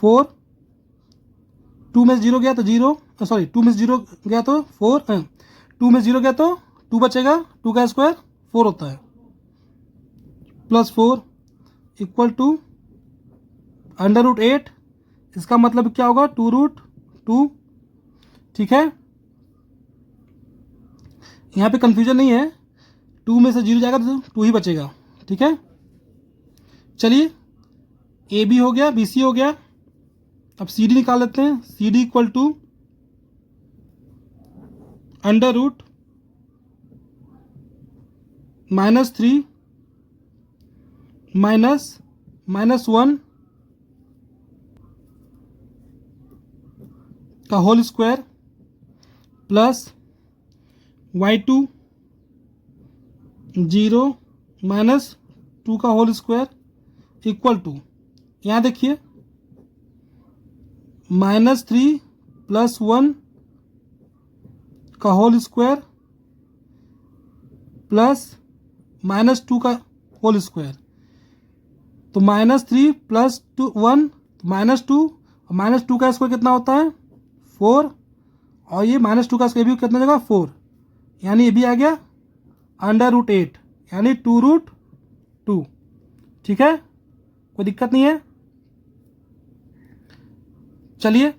4, 2 में 0 गया तो 0, सॉरी 2 में 0 गया तो 4, 2 में 0 गया तो 2 बचेगा, 2 का स्क्वायर 4 होता है, +4 इक्वल टू √8। इसका मतलब क्या होगा 2√2, ठीक है। यहाँ पे कंफ्यूजन नहीं है, 2 में से 0 जाएगा तो 2 ही बचेगा, ठीक है। चलिए AB हो गया, BC हो गया, अब CD निकाल लेते हैं। CD इक्वल टू √-3 -1 का होल स्क्वायर प्लस y2 0 -2 का होल स्क्वायर इक्वल टू, यहाँ देखिए -3 + 1 का होल स्क्वायर प्लस -2 का होल स्क्वायर। तो -3 + 1 -2, -2 का स्क्वायर कितना होता है 4, और ये -2 का स्क्वायर भी कितना जगह 4, यानी ये भी आ गया √8 यानी 2√2, ठीक है। कोई दिक्कत नहीं है। चलिए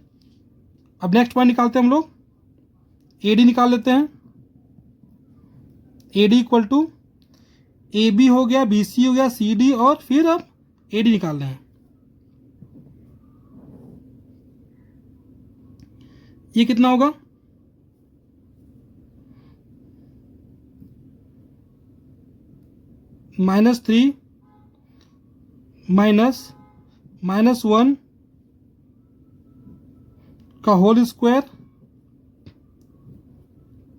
अब नेक्स्ट पॉइंट निकालते हैं हम लोग, AD निकाल लेते हैं। AD इक्वल टू AB हो गया, BC हो गया, CD, और फिर अब AD निकाल रहे हैं। ये कितना होगा -3 -1 का होल स्क्वायर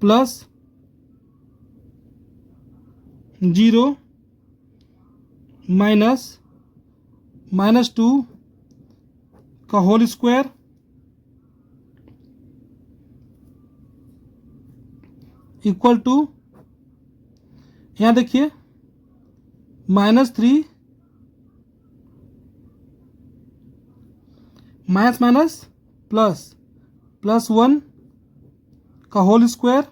प्लस 0 -2 का होल स्क्वायर इक्वल टू, यहाँ देखिए -3 माइनस +1 का होल स्क्वायर।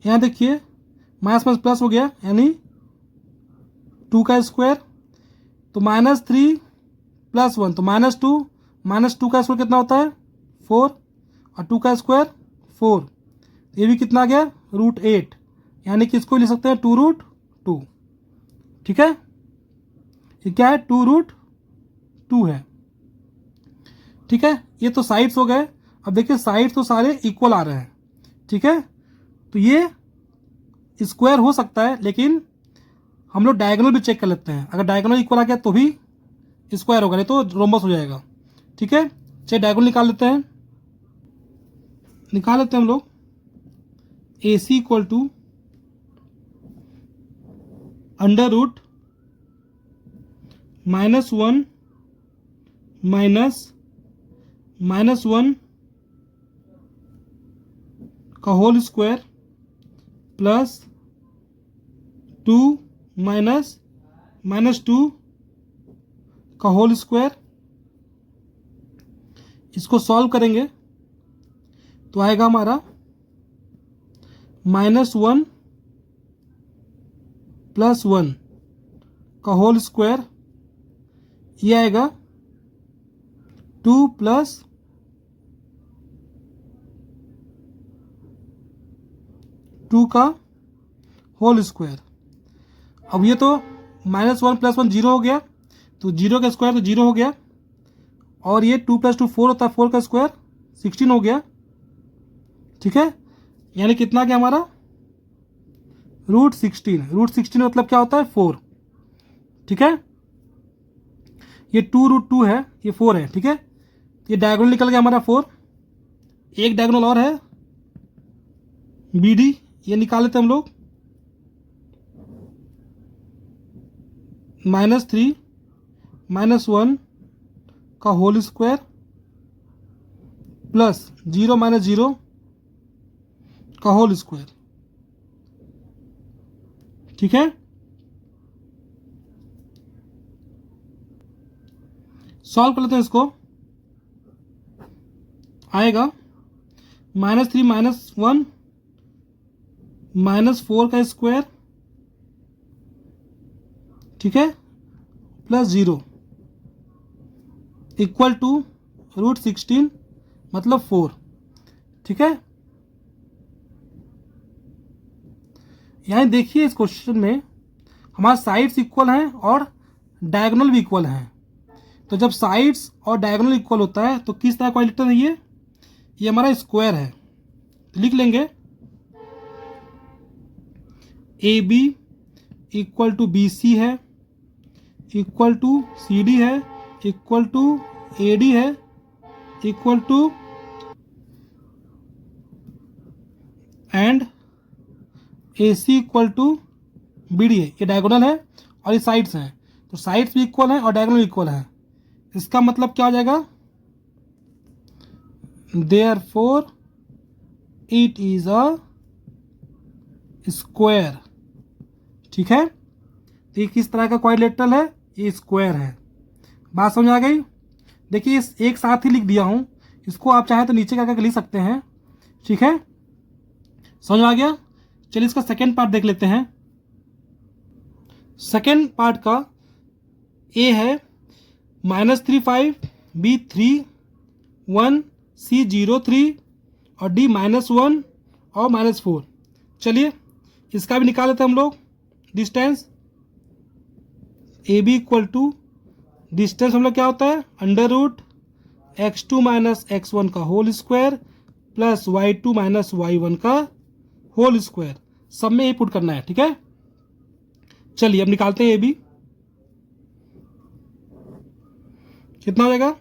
यहाँ देखिए माइनस माइनस प्लस हो गया यानी 2 का स्क्वायर। तो -3 + 1 तो -2, -2 का स्क्वायर कितना होता है 4, और 2 का स्क्वायर 4, ये भी कितना आ गया √8, यानी कि इसको लिख सकते हैं 2√2, ठीक है। ये क्या है 2√2 है, ठीक है। ये तो साइड्स हो गए। अब देखिए साइड्स तो सारे इक्वल आ रहे हैं, ठीक है। तो ये स्क्वायर हो सकता है, लेकिन हम लोग डायगोनल भी चेक कर लेते हैं। अगर डायगोनल इक्वल आ गया तो भी स्क्वायर होगा, नहीं तो रोम्बस हो जाएगा, ठीक है। चलिए डायगोनल निकाल लेते हैं। हम लोग AC इक्वल टू √-1 -1 का होल स्क्वायर प्लस 2 -2 का होल स्क्वायर। इसको सॉल्व करेंगे तो आएगा हमारा -1 + 1 का होल स्क्वायर, ये आएगा 2 + 2 का होल स्क्वायर। अब ये तो -1 + 1 0 हो गया, तो 0 का स्क्वायर तो 0 हो गया, और ये 2 + 2 4 होता है, 4 का स्क्वायर 16 हो गया। ठीक है, यानी कितना क्या हमारा √16। √16 मतलब क्या होता है 4। ठीक है, ये 2√2 है, ये 4 है। ठीक है, ये डायगोनल निकल गया हमारा 4। एक डायगोनल और है BD, ये निकाल लेते हम लोग। -3 - 1 का होल स्क्वायर प्लस 0 - 0 का होल स्क्वायर। ठीक है, सॉल्व कर लेते हैं इसको। आएगा -3 - 1 -4 का स्क्वायर, ठीक है, प्लस 0 इक्वल टू √16 मतलब 4। ठीक है, यानी देखिए इस क्वेश्चन में हमारा साइड्स इक्वल हैं और डायगोनल भी इक्वल हैं। तो जब साइड्स और डायगोनल इक्वल होता है तो किस तरह का क्वाड्रिलेटरल है ये हमारा स्क्वायर है। तो लिख लेंगे AB इक्वल टू BC है, इक्वल टू CD है, इक्वल टू AD है, equal to and AC equal to BD है। ये डायगोनल है और ये साइड्स हैं, तो साइड्स भी इक्वल हैं और डायगोनल इक्वल है। इसका मतलब क्या हो जाएगा, therefore it is a square. ठीक है, तो ये किस तरह का क्वाड्रिलेटरल है, ये स्क्वायर है। बात समझ आ गई। देखिए इस एक साथ ही लिख दिया हूं, इसको आप चाहे तो नीचे करके लिख सकते हैं। ठीक है, समझ में आ गया। चलिए इसका सेकेंड पार्ट देख लेते हैं। सेकेंड पार्ट का ए है -35 B 3 1 C 0 3 और D -1 और -4। चलिए इसका भी निकाल लेते हैं हम लोग। Distance AB equal to, distance हम लोग क्या होता है √(x2 - x1) का whole square plus y2 - y1 का होल स्क्वायर, सब में ये पुट करना है। ठीक है, चलिए अब निकालते हैं AB। कितना हो जाएगा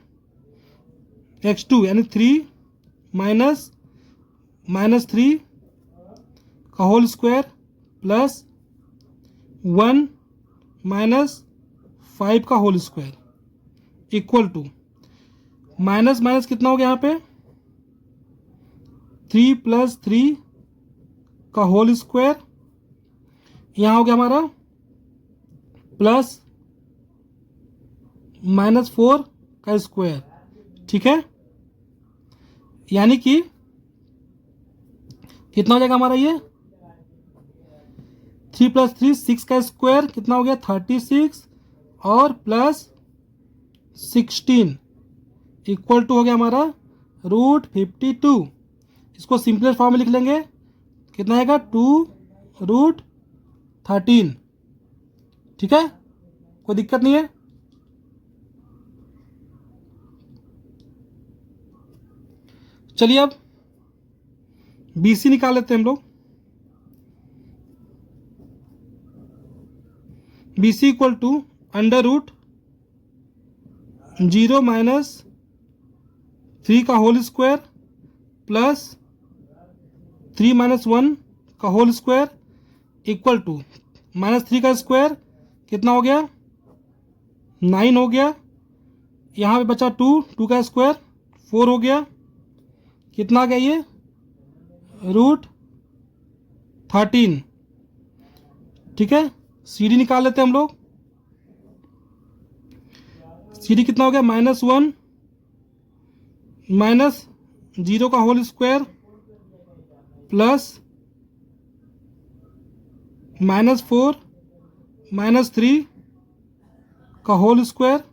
x2 यानी 3 -3 का होल स्क्वायर प्लस 1 -5 का whole square equal to minus minus कितना हो गया यहाँ पे 3 + 3 का होल स्क्वायर, यहाँ हो गया हमारा प्लस -4 का स्क्वायर। ठीक है, यानी कि कितना हो जाएगा हमारा ये 3 + 3 6 का स्क्वायर, कितना हो गया 36 और प्लस 16 इक्वल टू हो गया हमारा √52। इसको सिंपलेस्ट फॉर्म में लिख लेंगे, कितना आएगा 2√13। ठीक है, कोई दिक्कत नहीं है। चलिए अब BC निकाल लेते हैं हम लोग। BC इक्वल टू √0 - 3 का होल स्क्वायर प्लस 3 - 1 का होल स्क्वायर इक्वल टू -3 का स्क्वायर, कितना हो गया 9 हो गया, यहाँ पे बचा 2 का स्क्वायर 4 हो गया, कितना आ गया ये √13। ठीक है, CD निकाल लेते हैं हम लोग। CD कितना हो गया -1 -0 का होल स्क्वायर प्लस -4 -3 का होल स्क्वायर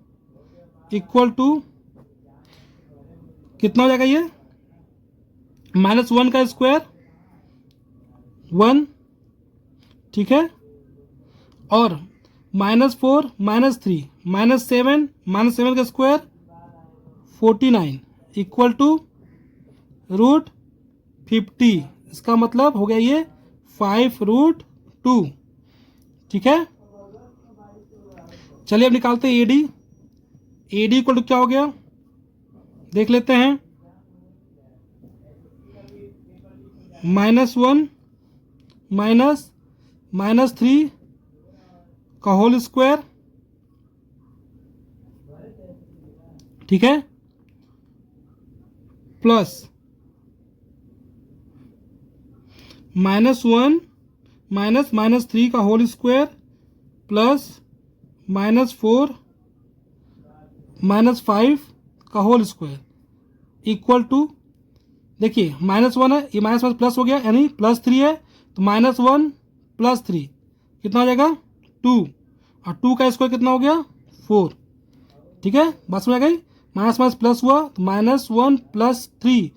इक्वल टू कितना हो जाएगा ये, -1 का स्क्वायर 1, ठीक है, और -4 -3 -7 का स्क्वायर 49 इक्वल टू √50। इसका मतलब हो गया ये 5√2, ठीक है। चलिए अब निकालते हैं AD। AD इक्वल टू क्या हो गया देख लेते हैं, -1 -3 का होल स्क्वायर, ठीक है, प्लस -1 -3 का होल स्क्वायर प्लस -4 -5 का होल स्क्वायर इक्वल टू, देखिए -1 है, ये माइनस प्लस हो गया यानी +3 है, तो -1 + 3 कितना हो जाएगा 2, और 2 का स्क्वायर कितना हो गया 4, ठीक है। बात समझ आ गई, माइनस प्लस हुआ तो -1 + 3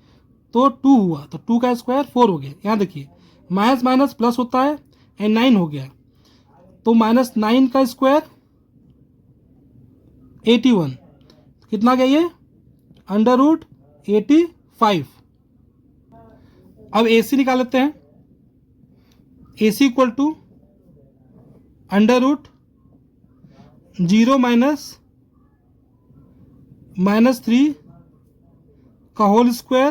तो 2 हुआ, तो 2 का स्क्वायर 4 हो गया। यहाँ देखिए माइनस प्लस होता है एंड 9 हो गया, तो -9 का स्क्वायर 81, कितना गया ये √85। अब AC निकाल लेते हैं। AC इक्वल टू √0 -3 का होल स्क्वायर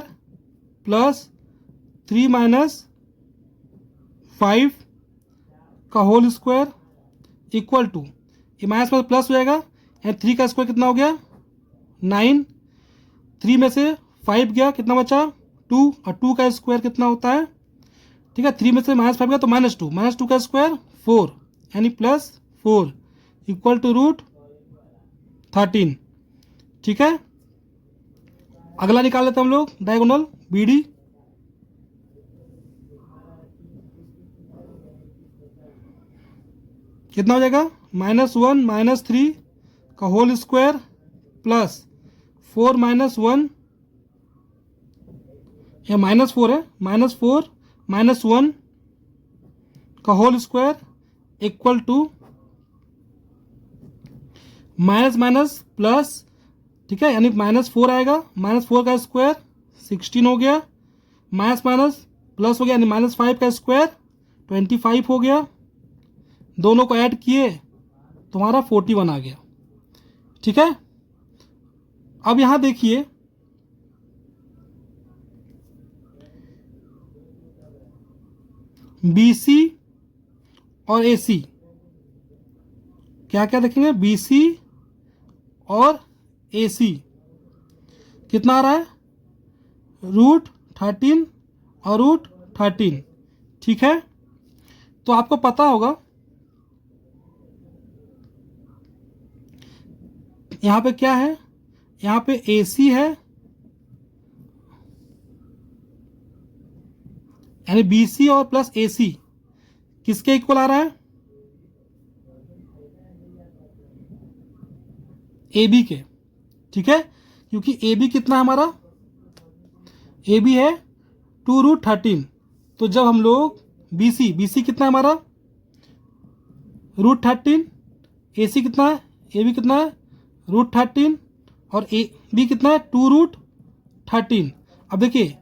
प्लस 3 - 5 का होल स्क्वायर इक्वल टू, ये माइनस में प्लस हो जाएगा एंड 3 का स्क्वायर कितना हो गया 9, 3 में से 5 गया कितना बचा 2, और 2 का स्क्वायर कितना होता है, ठीक है, 3 में से -5 गया तो -2 का स्क्वायर 4 यानी +4 इक्वल टू √13, ठीक है। अगला निकाल लेते हैं हम लोग डायगोनल BD। कितना हो जाएगा -1 -3 का होल स्क्वायर प्लस 4 - 1, या -4 है, -4 -1 का whole square equal to minus plus, ठीक है, यानी -4 आएगा, -4 का स्क्वायर 16 हो गया, माइनस प्लस हो गया यानी -5 का स्क्वायर 25 हो गया, दोनों को ऐड किए तो हमारा 41 आ गया, ठीक है। अब यहां देखिए BC और AC, क्या क्या देखेंगे, BC और AC कितना आ रहा है √13 और √13, ठीक है। तो आपको पता होगा यहाँ पे क्या है, यहाँ पे AC है यानी BC और प्लस AC किसके इक्वल आ रहा है, AB के, ठीक है, क्योंकि AB कितना है हमारा, AB है 2√13, तो जब हम लोग BC कितना है हमारा √13, AC कितना है, AB कितना है √13 और AB कितना है 2√13। अब देखिए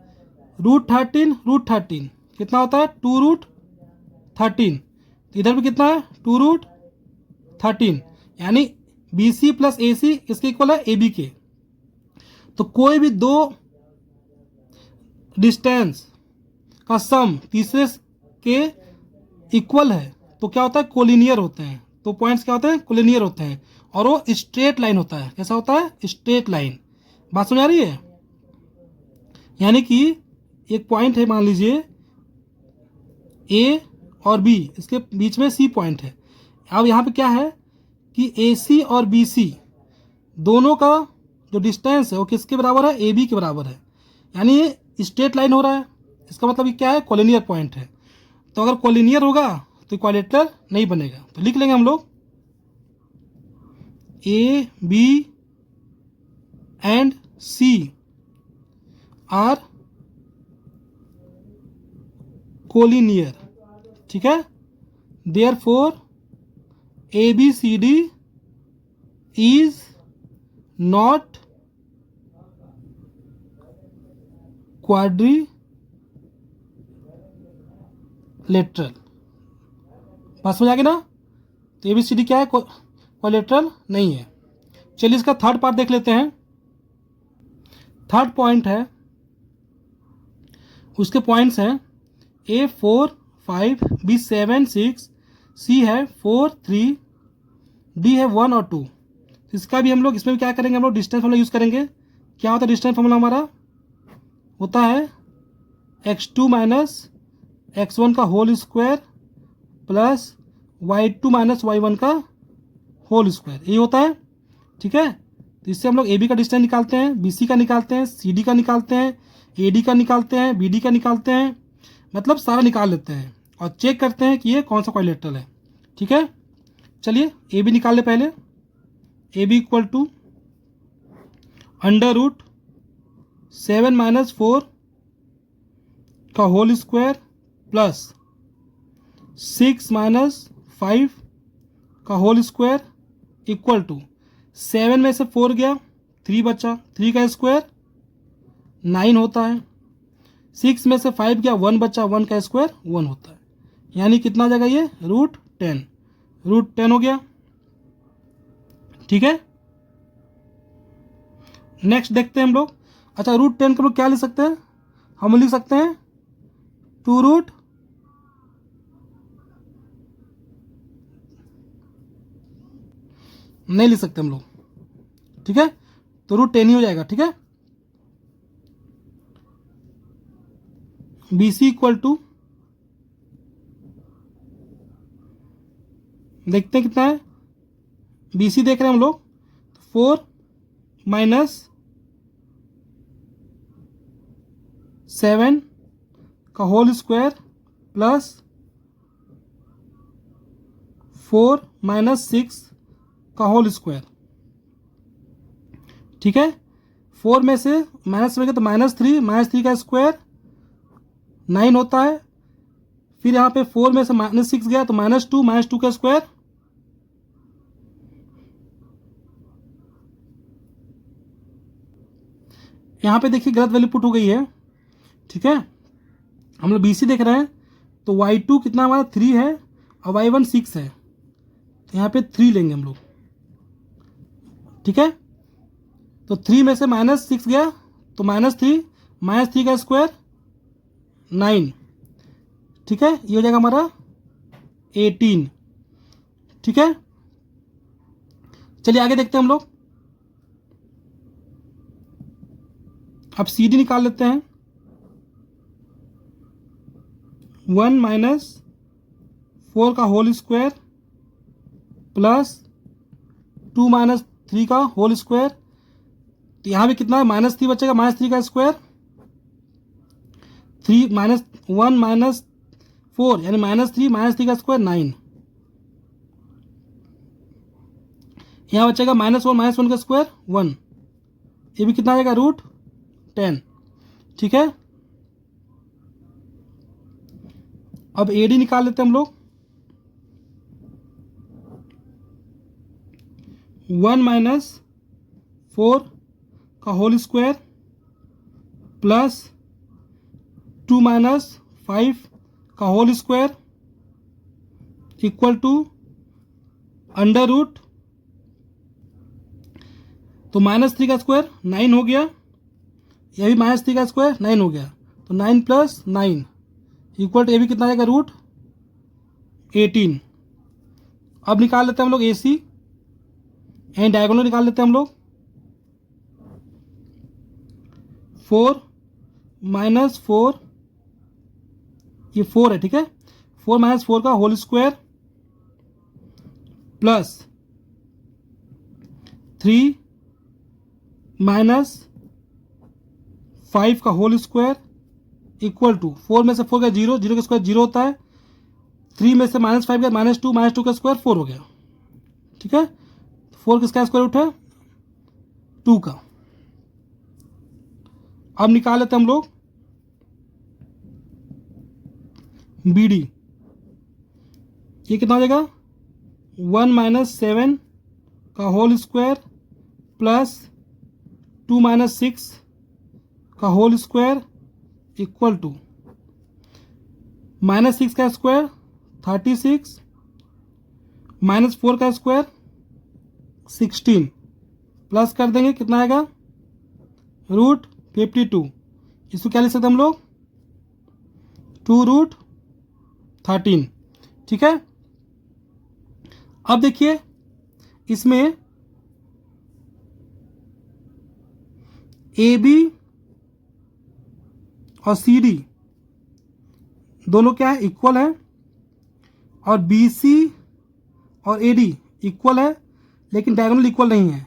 √13 कितना होता है 2√13, इधर भी कितना है 2√13, यानी BC प्लस AC इसके इक्वल है AB के। तो कोई भी दो डिस्टेंस का सम तीसरे के इक्वल है तो क्या होता है, कोलिनियर होते हैं। तो पॉइंट्स क्या होते हैं, कोलिनियर होते हैं, और वो स्ट्रेट लाइन होता है। कैसा होता है, स्ट्रेट लाइन। बात समझ आ रही है, यानी कि एक पॉइंट है, मान लीजिए A और B, इसके बीच में C पॉइंट है। अब यहाँ पे क्या है कि AC और BC दोनों का जो डिस्टेंस है वो किसके बराबर है, AB के बराबर है, यानी ये स्ट्रेट लाइन हो रहा है। इसका मतलब ये क्या है, कोलिनियर पॉइंट है। तो अगर कोलिनियर होगा तो इक्वालेटरल नहीं बनेगा। तो लिख लेंगे हम लोग A B and C are collinear, ठीक है। Therefore A B C D is not quadrilateral. बात समझ आ गई ना। तो ए बी सी डी क्या है, क्वाड्रिलेटरल नहीं है। चलिए इसका थर्ड पार्ट देख लेते हैं। थर्ड पॉइंट है, उसके पॉइंट्स हैं ए 4 5 बी 7 6 सी है 4 3 डी है 1 और 2। इसका भी हम लोग, इसमें भी क्या करेंगे, हम लोग डिस्टेंस फॉर्मूला यूज़ करेंगे। क्या होता है डिस्टेंस फॉर्मूला हमारा, होता है x2 माइनस x1 का whole square plus y2 minus y1 का होल स्क्वायर, यही होता है, ठीक है। तो इससे हम लोग ए बी का डिस्टेंस निकालते हैं, बी सी का निकालते हैं, सी डी का निकालते हैं, ए डी का निकालते हैं, बी डी का निकालते हैं, मतलब सारा निकाल लेते हैं और चेक करते हैं कि ये कौन सा क्वाड्रिलेटरल है, ठीक है। चलिए ए बी निकाल ले पहले। A B equal to under root 7 minus 4 का होल स्क्वायर प्लस 6 माइनस 5 का होल स्क्वायर इक्वल टू 7 में से 4 गया 3 बचा, 3 का स्क्वायर 9 होता है, 6 में से 5 गया 1 बचा, 1 का स्क्वायर 1 होता है, यानी कितना आ जाएगा ये √10, √10 हो गया, ठीक है। नेक्स्ट देखते हैं हम लोग। अच्छा √10 को हम लोग क्या लिख सकते हैं, हम लिख सकते हैं 2 नहीं लिख सकते हम लोग, ठीक है। तो √10 ही हो जाएगा, ठीक है। बी सी इक्वल टू, देखते हैं कितना है, बी सी देख रहे हैं हम लोग 4 माइनस 7 का होल स्क्वायर प्लस 4 माइनस 6 का होल स्क्वायर, ठीक है। 4 में से माइनस में गया तो -3 का स्क्वायर 9 होता है, फिर यहाँ पे 4 में से -6 गया तो -2 का स्क्वायर, यहाँ पे देखिए गलत वैल्यू पुट हो गई है, ठीक है। हम लोग बी सी देख रहे हैं तो y2 कितना हमारा 3 है और y1 6 है, तो यहाँ पे 3 लेंगे हम लोग, ठीक है। तो 3 में से -6 गया तो -3 का स्क्वायर 9, ठीक है, ये हो जाएगा हमारा 18, ठीक है। चलिए आगे देखते हैं हम लोग। अब सी डी निकाल लेते हैं। 1 माइनस 4 का होल स्क्वायर प्लस 2 माइनस 3 का होल स्क्वायर, तो यहाँ भी कितना है -3 बचेगा, -3 का स्क्वायर, 3 माइनस 1 माइनस 4 यानी -3 का स्क्वायर 9, यहाँ बचेगा -1 का स्क्वायर 1, ये भी कितना आ जाएगा √10, ठीक है। अब ए डी निकाल लेते हैं हम लोग। 1 माइनस 4 का होल स्क्वायर प्लस 2 माइनस 5 का whole square equal to under root, तो -3 का स्क्वायर 9 हो गया, यह भी -3 का स्क्वायर 9 हो गया, तो 9 + 9 इक्वल टू ये भी कितना आएगा √18। अब निकाल लेते हैं हम लोग ए सी एंड डायगोनल निकाल लेते हैं हम लोग। 4 माइनस 4, ये 4 है, ठीक है, 4 माइनस 4 का होल स्क्वायर प्लस 3 माइनस 5 का होल स्क्वायर इक्वल टू 4 में से 4 का 0 का स्क्वायर 0 होता है, 3 में से -5 गया, -2 का स्क्वायर 4 हो गया। ठीक है, 4 किसका स्क्वायर रूट है? 2 का। अब निकाल लेते हैं हम लोग बी डी। ये कितना हो जाएगा? 1 - 7 का होल स्क्वायर प्लस 2 - 6 का होल स्क्वायर इक्वल टू -6 का स्क्वायर 36 -4 का स्क्वायर 16 प्लस कर देंगे, कितना आएगा? √52। इसको क्या लिख सकते हैं हम लोग? 2√13। ठीक है, अब देखिए इसमें ए बी और सी डी दोनों क्या है? इक्वल है, और बी सी और ए डी इक्वल है, लेकिन डायगोनल इक्वल नहीं है।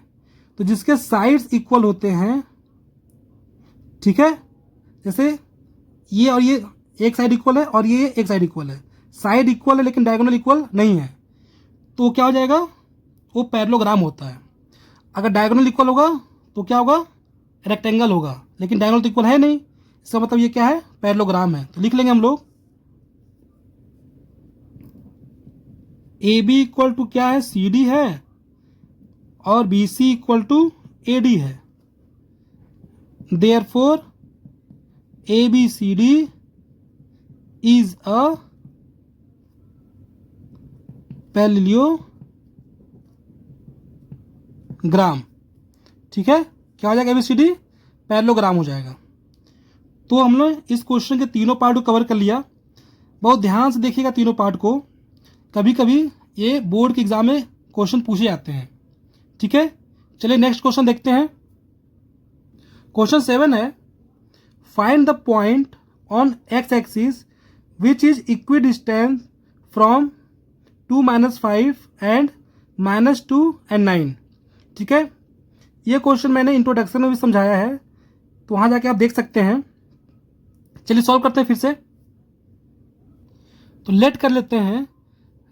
तो जिसके साइड्स इक्वल होते हैं, ठीक है, जैसे ये और ये एक साइड इक्वल है और ये एक साइड इक्वल है, साइड इक्वल है लेकिन डायगोनल इक्वल नहीं है, तो क्या हो जाएगा? वो पैरेललोग्राम होता है। अगर डायगोनल इक्वल होगा तो क्या होगा? रेक्टेंगल होगा, लेकिन डायगोनल तो इक्वल है नहीं, इसका मतलब ये क्या है? पैरेललोग्राम है। तो लिख लेंगे हम लोग ए बी इक्वल टू क्या है? सी डी है, और B C equal to A D है। Therefore A B C D is a parallelogram. ठीक है, क्या हो जाएगा? ABCD पैरेललोग्राम हो जाएगा। तो हमने इस क्वेश्चन के तीनों पार्ट को कवर कर लिया। बहुत ध्यान से देखिएगा तीनों पार्ट को, कभी कभी ये बोर्ड के एग्जाम में क्वेश्चन पूछे जाते हैं। ठीक है, चलिए नेक्स्ट क्वेश्चन देखते हैं। क्वेश्चन 7 है, find the point on x axis which is equidistant from 2 - 5 and -2 and 9। ठीक है, ये क्वेश्चन मैंने इंट्रोडक्शन में भी समझाया है, तो वहाँ जाके आप देख सकते हैं। चलिए सॉल्व करते हैं फिर से। तो लेट कर लेते हैं,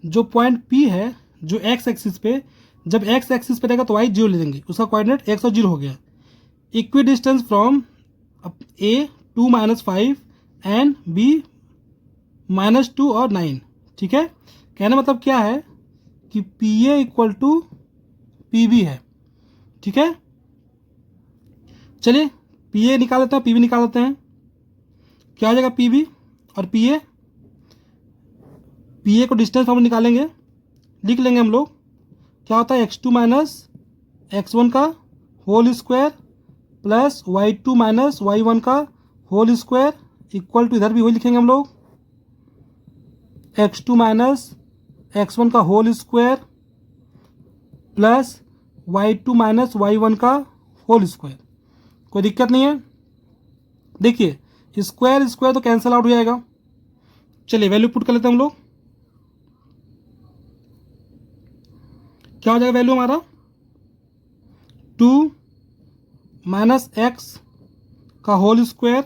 जो पॉइंट P है जो एक्स एक्सिस पे, जब एक्स एक्सिस पे रहेगा तो y 0 ले लेंगे, उसका कोऑर्डिनेट x और 0 हो गया। Equi distance from A 2 - 5 and B -2 और 9। ठीक है, कहने मतलब क्या है कि PA इक्वल टू PB है। ठीक है, चलिए PA निकाल लेते हैं, PB निकाल लेते हैं। क्या हो जाएगा? PB और PA को डिस्टेंस फॉर्म निकालेंगे, लिख लेंगे हम लोग। क्या होता है? x2 - x1 का whole square plus y2 - y1 का होल स्क्वायर इक्वल टू, इधर भी वही लिखेंगे हम लोग, x2 - x1 का whole square plus y2 - y1 का होल स्क्वायर। कोई दिक्कत नहीं है। देखिए स्क्वायर स्क्वायर तो कैंसिल आउट हो जाएगा। चलिए वैल्यू पुट कर लेते हैं हम लोग। क्या हो जाएगा वैल्यू हमारा? 2 - x का होल स्क्वायर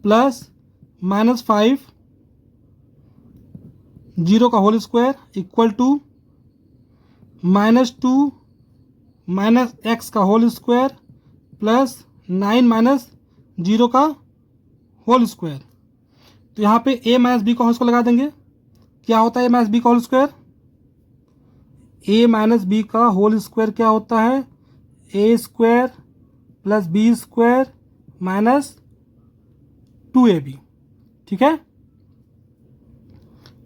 प्लस -5 0 का whole square equal to -2 - x का होल स्क्वायर प्लस 9 - 0 का होल स्क्वायर। तो यहाँ पे a - b का होल स्क्वायर लगा देंगे। क्या होता है a - b का होल स्क्वायर? a - b का होल स्क्वायर क्या होता है? a square plus b square minus 2ab। ठीक है,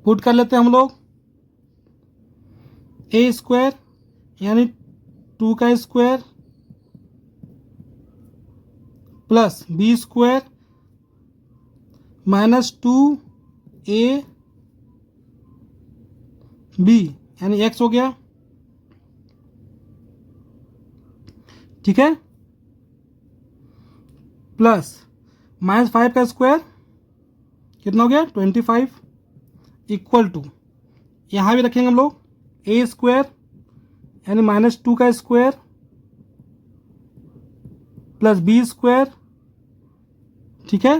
पुट कर लेते हैं हम लोग। a स्क्वायर यानी 2 का square plus b square minus 2ab यानी x हो गया। ठीक है, प्लस -5 का स्क्वायर कितना हो गया? 25 इक्वल टू, यहाँ भी रखेंगे हम लोग a स्क्वायर यानी -2 का स्क्वायर प्लस b स्क्वायर, ठीक है,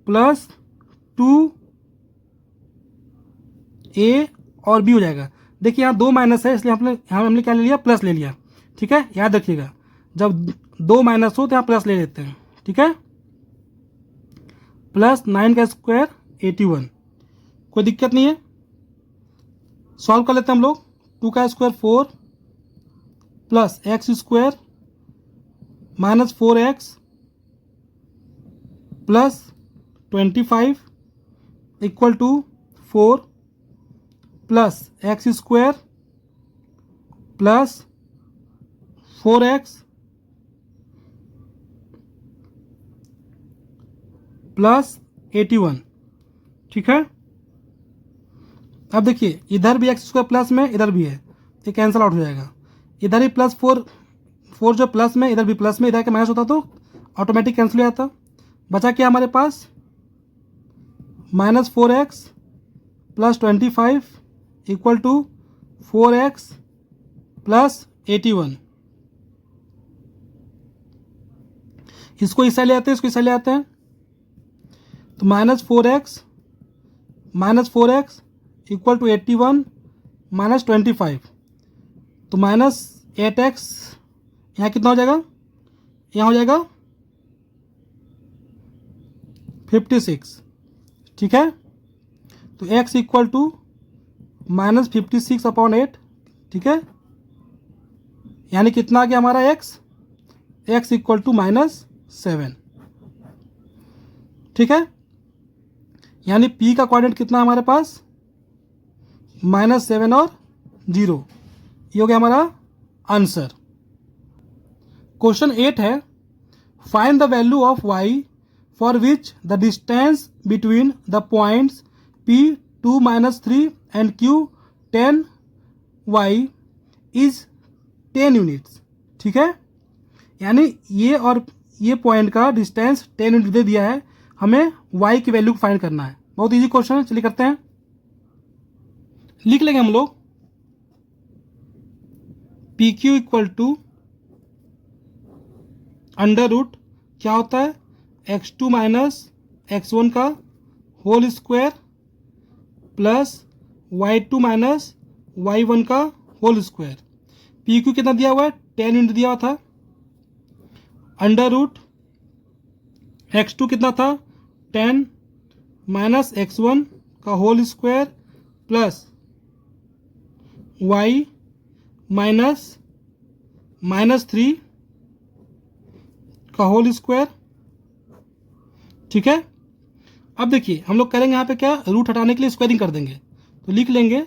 प्लस 2 ए और बी हो जाएगा। देखिए यहाँ 2 माइनस है, इसलिए हमने क्या ले लिया, प्लस ले लिया। ठीक है, याद रखिएगा जब 2 माइनस हो तो यहाँ प्लस ले लेते हैं। ठीक है, प्लस 9 का स्क्वायर 81, कोई दिक्कत नहीं है। सॉल्व कर लेते हैं हम लोग। 2 का square 4 plus X square minus 4x plus 25 equal to 4 plus X square plus 4x plus 81। ठीक है, अब देखिए इधर भी एक्स स्क्वायर प्लस में, इधर भी है, ये कैंसिल आउट हो जाएगा। इधर ही प्लस 4 जो प्लस में, इधर भी प्लस में, इधर का माइनस होता तो ऑटोमेटिक कैंसिल हो जाता। बचा क्या हमारे पास, minus 4x plus 25 equal to 4x plus 81। इसको इस साइड ले आते हैं, इसको इस साइड ले आते हैं, तो minus 4x equal to 81 minus 25, तो माइनस 8x यहाँ कितना हो जाएगा, यहाँ हो जाएगा 56। ठीक है, तो x equal to minus 56 upon 8। ठीक है, यानी कितना आ गया हमारा x इक्वल टू -7। ठीक है, यानी p का कोऑर्डिनेट कितना है हमारे पास, -7 और 0। ये हो गया हमारा आंसर। क्वेश्चन 8 है, find the value of y for which the distance between the points p 2 - 3 and q 10 y is 10 units. ठीक है, यानी ये और ये पॉइंट का डिस्टेंस 10 यूनिट दे दिया है, हमें y की वैल्यू को फाइंड करना है। बहुत इजी क्वेश्चन है, चलिए करते हैं। लिख लेंगे हम लोग P Q equal to under root क्या होता है, x2 - x1 का whole square plus y2 - y1 का होल स्क्वायर। पी क्यू कितना दिया हुआ है, 10 यूनिट दिया हुआ था। अंडर रूट x2 कितना था, 10 माइनस x1 का होल स्क्वायर प्लस y -3 का होल स्क्वायर। ठीक है, अब देखिए हम लोग करेंगे यहाँ पे क्या, रूट हटाने के लिए स्क्वायरिंग कर देंगे, तो लिख लेंगे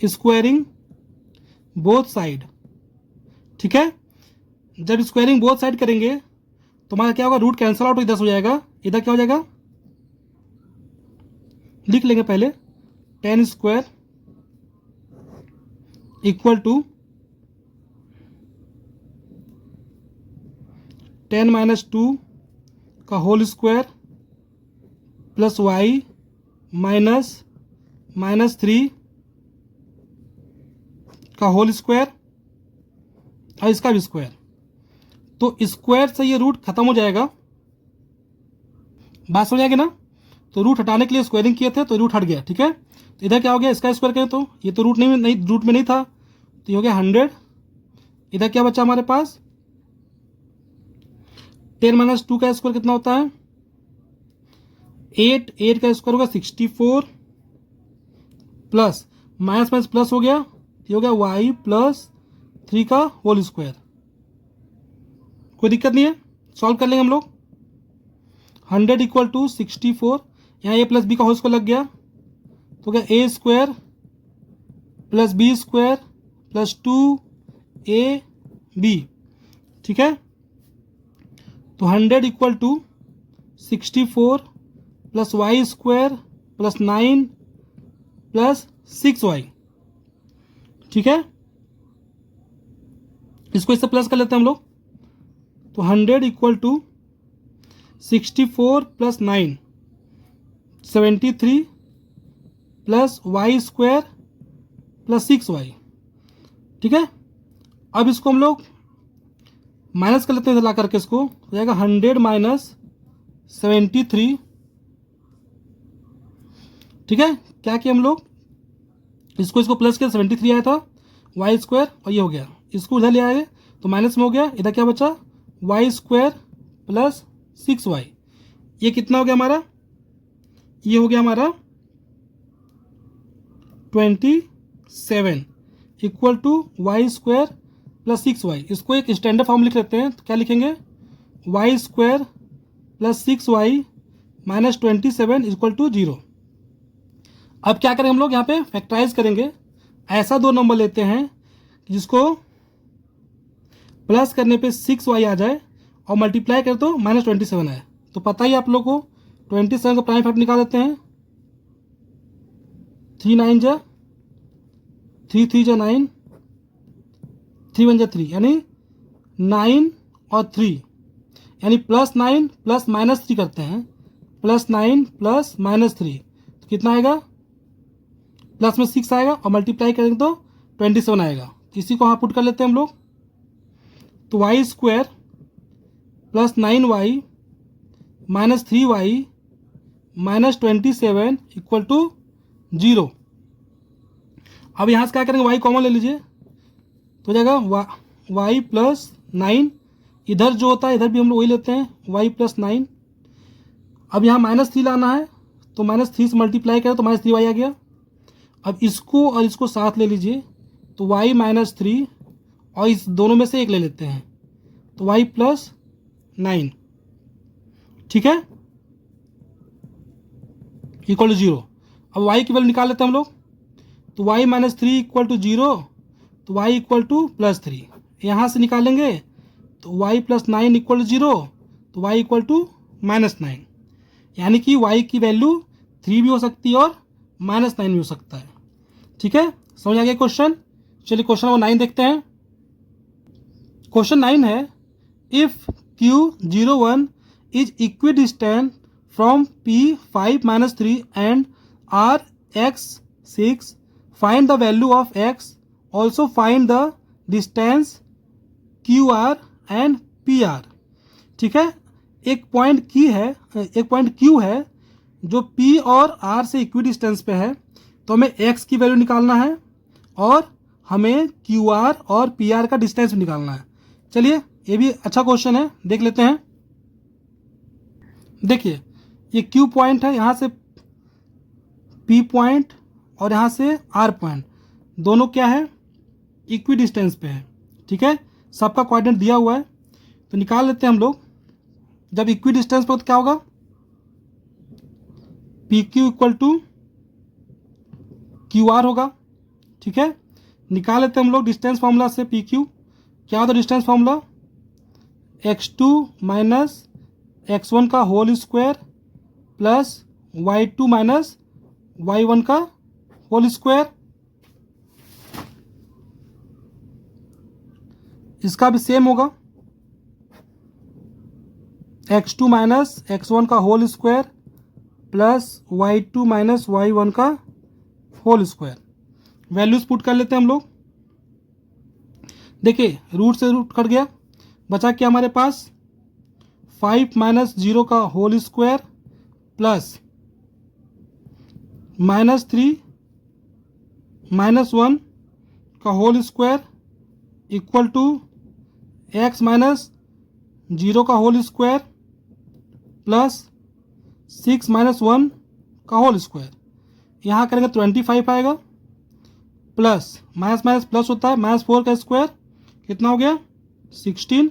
स्क्वायरिंग बोथ साइड। ठीक है, जब स्क्वायरिंग बोथ साइड करेंगे तो हमारा क्या होगा, रूट कैंसिल आउट इधर हो जाएगा, इधर क्या हो जाएगा, लिख लेंगे पहले 10 स्क्वायर इक्वल टू 10 - 2 का होल स्क्वायर प्लस y -3 का होल स्क्वायर और इसका भी स्क्वायर। तो स्क्वायर से ये रूट खत्म हो जाएगा, बात समझ आएगी ना। तो रूट हटाने के लिए स्क्वायरिंग किए थे तो रूट हट गया। ठीक है, तो इधर क्या हो गया, इसका स्क्वायर करें तो ये तो रूट में नहीं था, तो ये हो गया 100। इधर क्या बचा हमारे पास, 10 - 2 का स्क्वायर कितना होता है, 8 का स्क्वायर होगा 64 प्लस माइनस प्लस हो गया, ये हो गया y +3 का होल स्क्वायर। कोई दिक्कत नहीं है, सॉल्व कर लेंगे हम लोग। 100 इक्वल टू 64, यहाँ a प्लस बी का होल स्क्वायर लग गया, तो क्या a square plus b square plus 2ab। ठीक है, तो 100 equal to 64 plus y square plus 9 plus 6y। ठीक है, इसको इससे प्लस कर लेते हैं हम लोग, तो 100 equal to 64 plus 9 73 plus y square plus 6y। ठीक है, अब इसको हम लोग माइनस कर लेते हैं, ला करके इसको हो जाएगा 100 - 73। ठीक है, क्या किया हम लोग, इसको प्लस किया 73 आया था वाई स्क्वायर, और ये हो गया, इसको इधर ले आए तो माइनस में हो गया, इधर क्या बचा वाई स्क्वायर प्लस 6y, ये कितना हो गया हमारा, ये हो गया हमारा 27 equal to Y square plus 6y। इसको एक स्टैंडर्ड फॉर्म लिख लेते हैं, तो क्या लिखेंगे, Y square plus 6y minus 27 equal to 0। अब क्या करेंगे हम लोग, यहाँ पे फैक्टराइज करेंगे, ऐसा दो नंबर लेते हैं जिसको प्लस करने पे 6y आ जाए और मल्टीप्लाई कर तो माइनस 27 आए। तो पता ही आप लोग को 27 का प्राइम फैक्टर निकाल देते हैं, 3 9 जा 3 3 जा 9, 3 1 जा 3, यानी 9 और 3, यानी +9 प्लस -3 करते हैं, +9 प्लस -3 तो कितना आएगा, प्लस में 6 आएगा और मल्टीप्लाई करेंगे तो 27 आएगा। इसी को यहाँ पुट कर लेते हैं हम लोग, तो Y square plus 9y minus 3y minus 27 equal to 0। अब यहाँ से क्या करेंगे, y कॉमन ले लीजिए, तो हो जाएगा y प्लस 9, इधर जो होता है इधर भी हम लोग वही लेते हैं, y प्लस 9। अब यहाँ -3 लाना है, तो -3 से मल्टीप्लाई करें तो -3y आ गया। अब इसको और इसको साथ ले लीजिए, तो y माइनस 3 और इस दोनों में से एक ले लेते हैं, तो y प्लस 9, ठीक है, इक्वल टू 0। अब y की वैल्यू निकाल लेते हैं हम लोग, तो y माइनस 3 इक्वल टू 0, तो y इक्वल टू प्लस 3, यहाँ से निकालेंगे तो y प्लस 9 इक्वल टू 0, तो y इक्वल टू -9, यानी कि y की वैल्यू 3 भी हो सकती है और -9 भी हो सकता है। ठीक है, समझ आ गया क्वेश्चन। चलिए क्वेश्चन नंबर 9 देखते हैं। क्वेश्चन 9 है, if Q01 is equidistant from P5 - 3 and RX6, find the value of x, also find the distance QR and PR। ठीक है, एक पॉइंट Q है जो P और R से इक्विडिस्टेंस पे है, तो हमें x की वैल्यू निकालना है और हमें QR और PR का डिस्टेंस भी निकालना है। चलिए ये भी अच्छा क्वेश्चन है, देख लेते हैं। देखिए ये Q पॉइंट है, यहाँ से P पॉइंट और यहाँ से R पॉइंट, दोनों क्या है, इक्वी डिस्टेंस पे है। ठीक है, सबका कोऑर्डिनेट दिया हुआ है, तो निकाल लेते हैं हम लोग। जब इक्वी डिस्टेंस पे तो क्या होगा, PQ इक्वल टू QR होगा। ठीक है, निकाल लेते हैं हम लोग डिस्टेंस फार्मूला से PQ। क्या होता है distance formula, x2 minus x1 का whole square plus y2 minus y1 का होल स्क्वायर। इसका भी सेम होगा, x2 माइनस x1 का whole square plus y2 minus y1 का होल स्क्वायर। वैल्यूज पुट कर लेते हैं हम लोग। देखिए रूट से रूट कट गया, बचा क्या हमारे पास, 5 माइनस 0 का होल स्क्वायर प्लस -3 -1 का whole square equal to x minus 0 का होल स्क्वायर प्लस 6 माइनस 1 का होल स्क्वायर। यहाँ करेंगे 25 आएगा, प्लस माइनस माइनस प्लस होता है, -4 का स्क्वायर कितना हो गया 16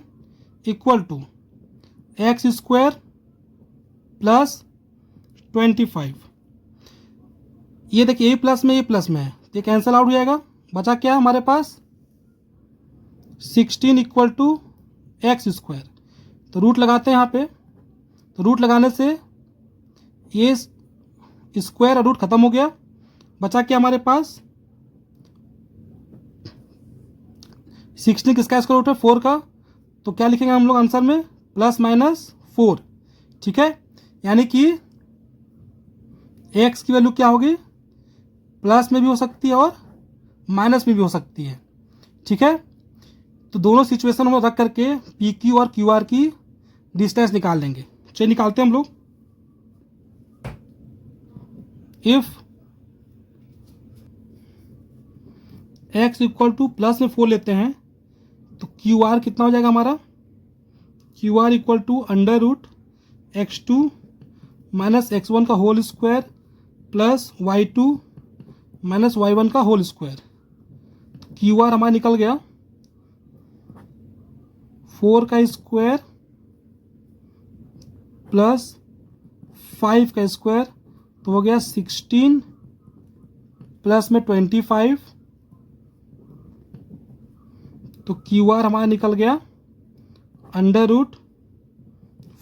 equal to X square plus 25। ये देखिए ये प्लस में है, तो ये कैंसिल आउट हो जाएगा। बचा क्या हमारे पास 16 इक्वल टू एक्स स्क्वायर। तो रूट लगाते हैं यहाँ पे, तो रूट लगाने से ये स्क्वायर और रूट खत्म हो गया। बचा क्या हमारे पास 16 किसका स्क्वायर रूट है 4 का, तो क्या लिखेंगे हम लोग आंसर में +-4। ठीक है, यानी कि x की वैल्यू क्या होगी, प्लस में भी हो सकती है और माइनस में भी हो सकती है। ठीक है, तो दोनों सिचुएशन में रख करके PQ और QR की डिस्टेंस निकाल लेंगे। चलिए निकालते हैं हम लोग। If x equal two plus में 4 लेते हैं तो क्यू आर कितना हो जाएगा हमारा, Q R equal to under root x2 minus x1 का whole square plus y2 minus y1 का होल स्क्वायर। तो क्यू आर हमारा निकल गया 4 का स्क्वायर प्लस 5 का स्क्वायर, तो हो गया 16 प्लस में 25, तो क्यू आर हमारा निकल गया अंडर रूट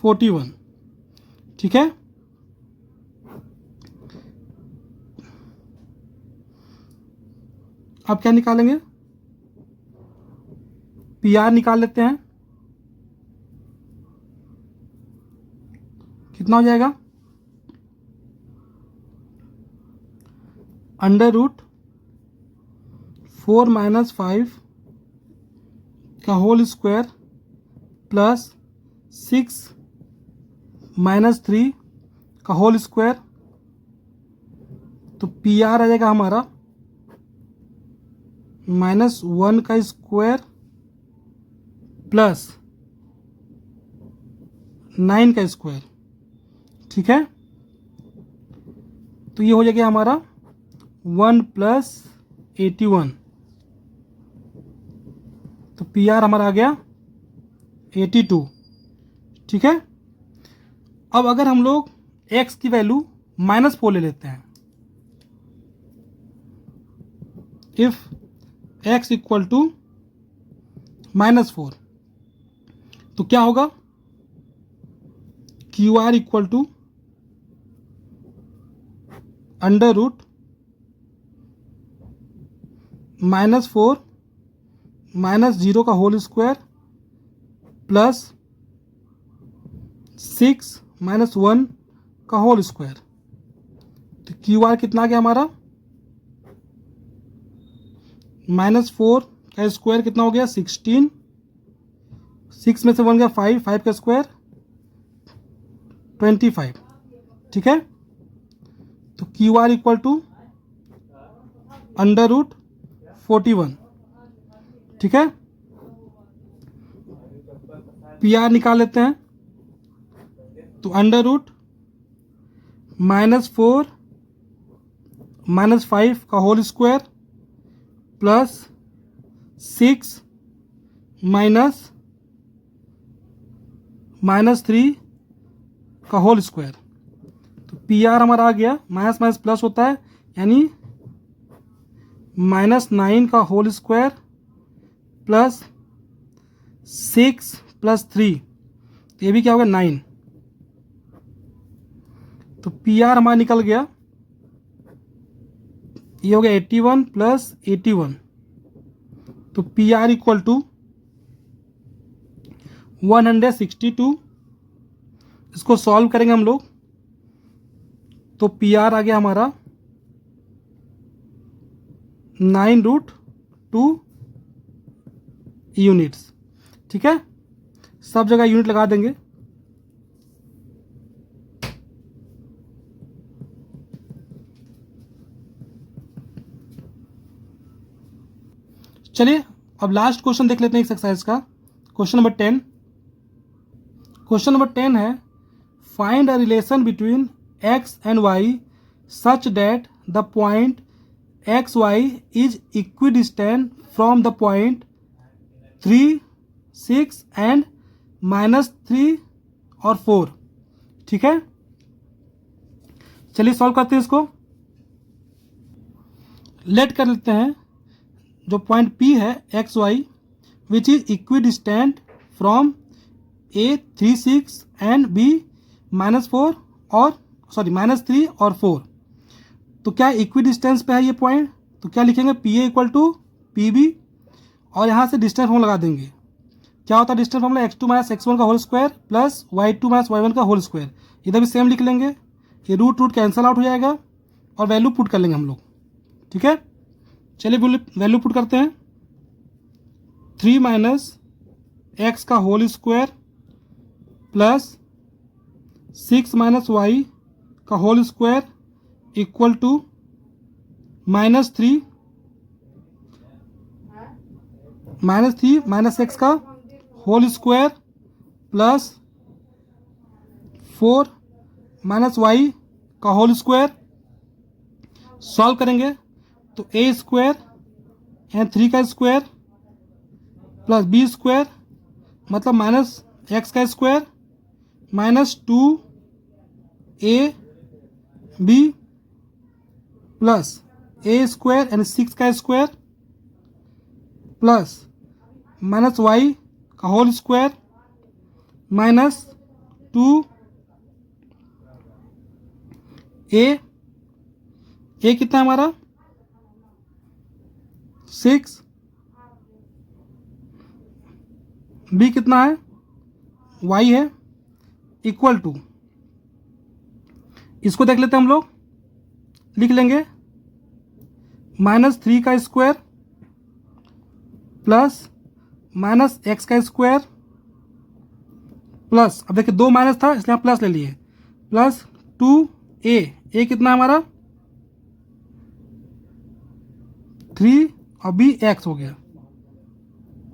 41। ठीक है, अब क्या निकालेंगे, पी आर निकाल लेते हैं। कितना हो जाएगा, अंडर रूट 4 माइनस 5 का होल स्क्वायर प्लस 6 माइनस 3 का होल स्क्वायर, तो पी आर आ जाएगा हमारा -1 का स्क्वायर प्लस 9 का स्क्वायर। ठीक है, तो ये हो जाएगा हमारा 1 प्लस 81, तो पी आर हमारा आ गया 82। ठीक है, अब अगर हम लोग x की वैल्यू -4 ले लेते हैं, इफ x इक्वल टू -4, तो क्या होगा, Q R equal to under root -4 -0 का होल स्क्वायर प्लस 6 -1 का होल स्क्वायर। तो क्यू आर कितना आ गया हमारा, -4 का स्क्वायर कितना हो गया 16, 6 में से 1 गया 5, 5 का स्क्वायर 25। ठीक है, तो Q R equal to under root 41। ठीक है, पी आर निकाल लेते हैं, तो अंडर रूट -4 -5 का होल स्क्वायर प्लस 6 -3 का होल स्क्वायर। तो पी आर हमारा आ गया, माइनस माइनस प्लस होता है, यानी -9 का होल स्क्वायर प्लस 6 + 3, तो ये भी क्या होगा 9। तो पी आर हमारा निकल गया, ये हो गया 81 + 81, तो पी आर इक्वल टू 162। इसको सॉल्व करेंगे हम लोग, तो पी आर आ गया हमारा 9√2 यूनिट्स। ठीक है, सब जगह यूनिट लगा देंगे। चलिए अब लास्ट क्वेश्चन देख लेते हैं इस एक्सरसाइज का, क्वेश्चन नंबर 10। क्वेश्चन नंबर 10 है, find a relation between x and y such that the point X Y is equidistant from the point 3, 6 and -3 और 4। ठीक है, चलिए सॉल्व करते हैं इसको। लेट कर लेते हैं, जो पॉइंट P है X Y which is equidistant from A 3, 6 and B -4 और -3 और 4। तो क्या इक्विडिस्टेंस पे है ये पॉइंट, तो क्या लिखेंगे P A equal to P B, और यहाँ से डिस्टेंस फॉर्म लगा देंगे। क्या होता है डिस्टेंस फॉर्मूला, x2 - x1 का whole square plus y2 - y1 का होल स्क्वायर। इधर भी सेम लिख लेंगे, ये रूट कैंसिल आउट हो जाएगा और वैल्यू पुट कर लेंगे हम लोग। ठीक है, चलिए वैल्यू पुट करते हैं। 3 - x का होल स्क्वायर प्लस 6 - y का whole square equal to -3 -3 minus x का whole square plus 4 minus y का होल स्क्वायर। सॉल्व करेंगे तो ए स्क्वायर एंड 3 का स्क्वायर प्लस बी स्क्वायर मतलब माइनस एक्स का square minus 2 b plus a square and 6 का square plus minus y का whole square minus 2 a कितना है हमारा 6, बी कितना है वाई है इक्वल टू, इसको देख लेते हैं हम लोग, लिख लेंगे -3 का स्क्वायर प्लस माइनस एक्स का स्क्वायर प्लस, अब देखिए 2 माइनस था इसलिए हम प्लस ले लिए, प्लस 2 ए कितना है हमारा 3 और बी एक्स हो गया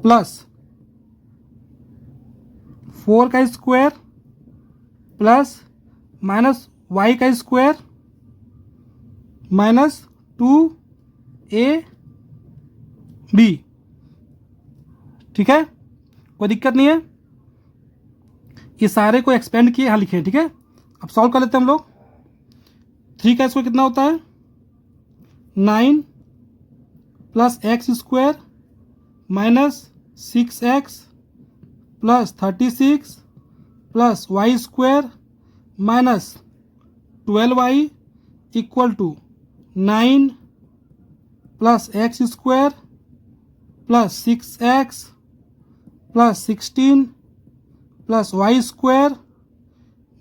प्लस 4 का स्क्वायर प्लस माइनस वाई का स्क्वायर माइनस 2 बी। ठीक है, कोई दिक्कत नहीं है, ये सारे को एक्सपेंड किए यहाँ लिखे। ठीक है, अब सॉल्व कर लेते हैं हम लोग। 3 का स्क्वायर कितना होता है 9 plus X square minus 6x plus 36 plus Y square minus 12y equal to 9 plus X square plus 6x plus 16 plus Y square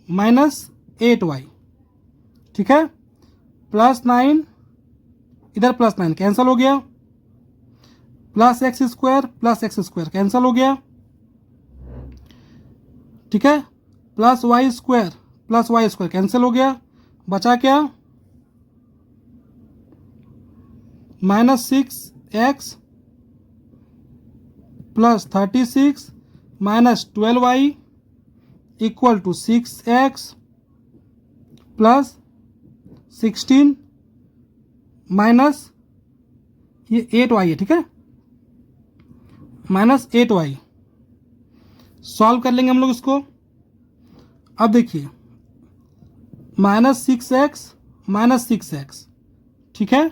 minus 8y। ठीक है, प्लस 9 इधर प्लस 9 कैंसिल हो गया, प्लस एक्स स्क्वायर कैंसिल हो गया। ठीक है, plus Y square cancel हो गया, बचा क्या -6x plus 36 minus 12y equal to 6x plus 16 minus ये 8y है। ठीक है, माइनस 8y। सॉल्व कर लेंगे हम लोग इसको। अब देखिए -6x ठीक है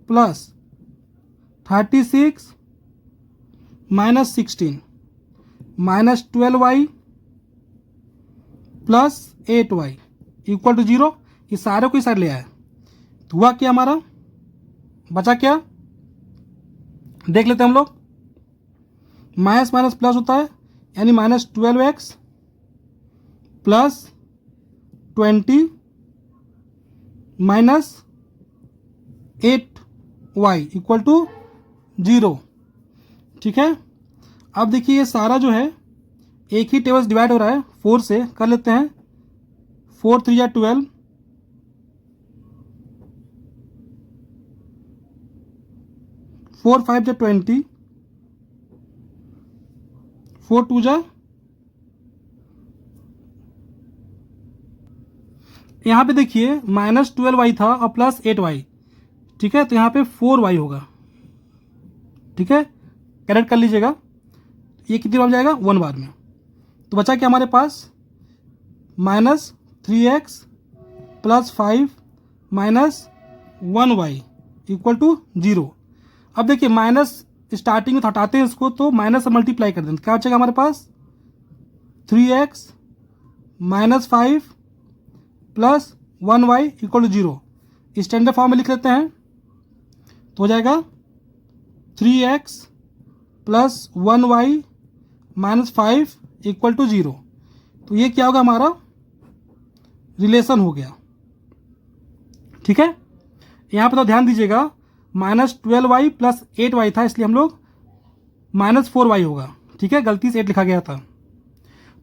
plus 36 minus 16 minus 12y plus 8y equal to 0। ये सारे को इस साइड ले आया तो हुआ क्या हमारा, बचा क्या देख लेते हैं हम लोग। माइनस माइनस प्लस होता है यानी -12x plus 20 minus 8y equal to 0। ठीक है, अब देखिए ये सारा जो है एक ही टेबल डिवाइड हो रहा है 4 से, कर लेते हैं 4 3 या 12 4 5 जा 20 4 2 जा, यहाँ पे देखिए -12y था और प्लस 8y। ठीक है, तो यहाँ पे 4y होगा। ठीक है, करेक्ट कर लीजिएगा। ये कितनी बार जाएगा 1 बार में, तो बचा क्या हमारे पास -3x plus 5 minus 1y equal to 0। अब देखिए माइनस स्टार्टिंग में हटाते हैं इसको तो माइनस से मल्टीप्लाई कर देंगे, क्या बचेगा हमारे पास 3x minus 5 plus 1y equal to 0। Standard form में लिख लेते हैं तो हो जाएगा 3x plus 1y minus 5 equal to 0। तो ये क्या होगा हमारा रिलेशन हो गया। ठीक है, यहाँ पर तो ध्यान दीजिएगा -12y प्लस 8y था इसलिए हम लोग -4y होगा। ठीक है, गलती से 8 लिखा गया था।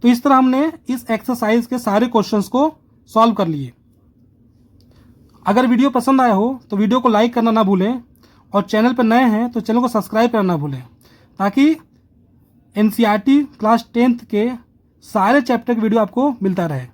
तो इस तरह हमने इस एक्सरसाइज के सारे क्वेश्चंस को सॉल्व कर लिए। अगर वीडियो पसंद आया हो तो वीडियो को लाइक करना ना भूलें और चैनल पर नए हैं तो चैनल को सब्सक्राइब करना ना भूलें ताकि एनसीईआरटी क्लास 10th के सारे चैप्टर की वीडियो आपको मिलता रहे।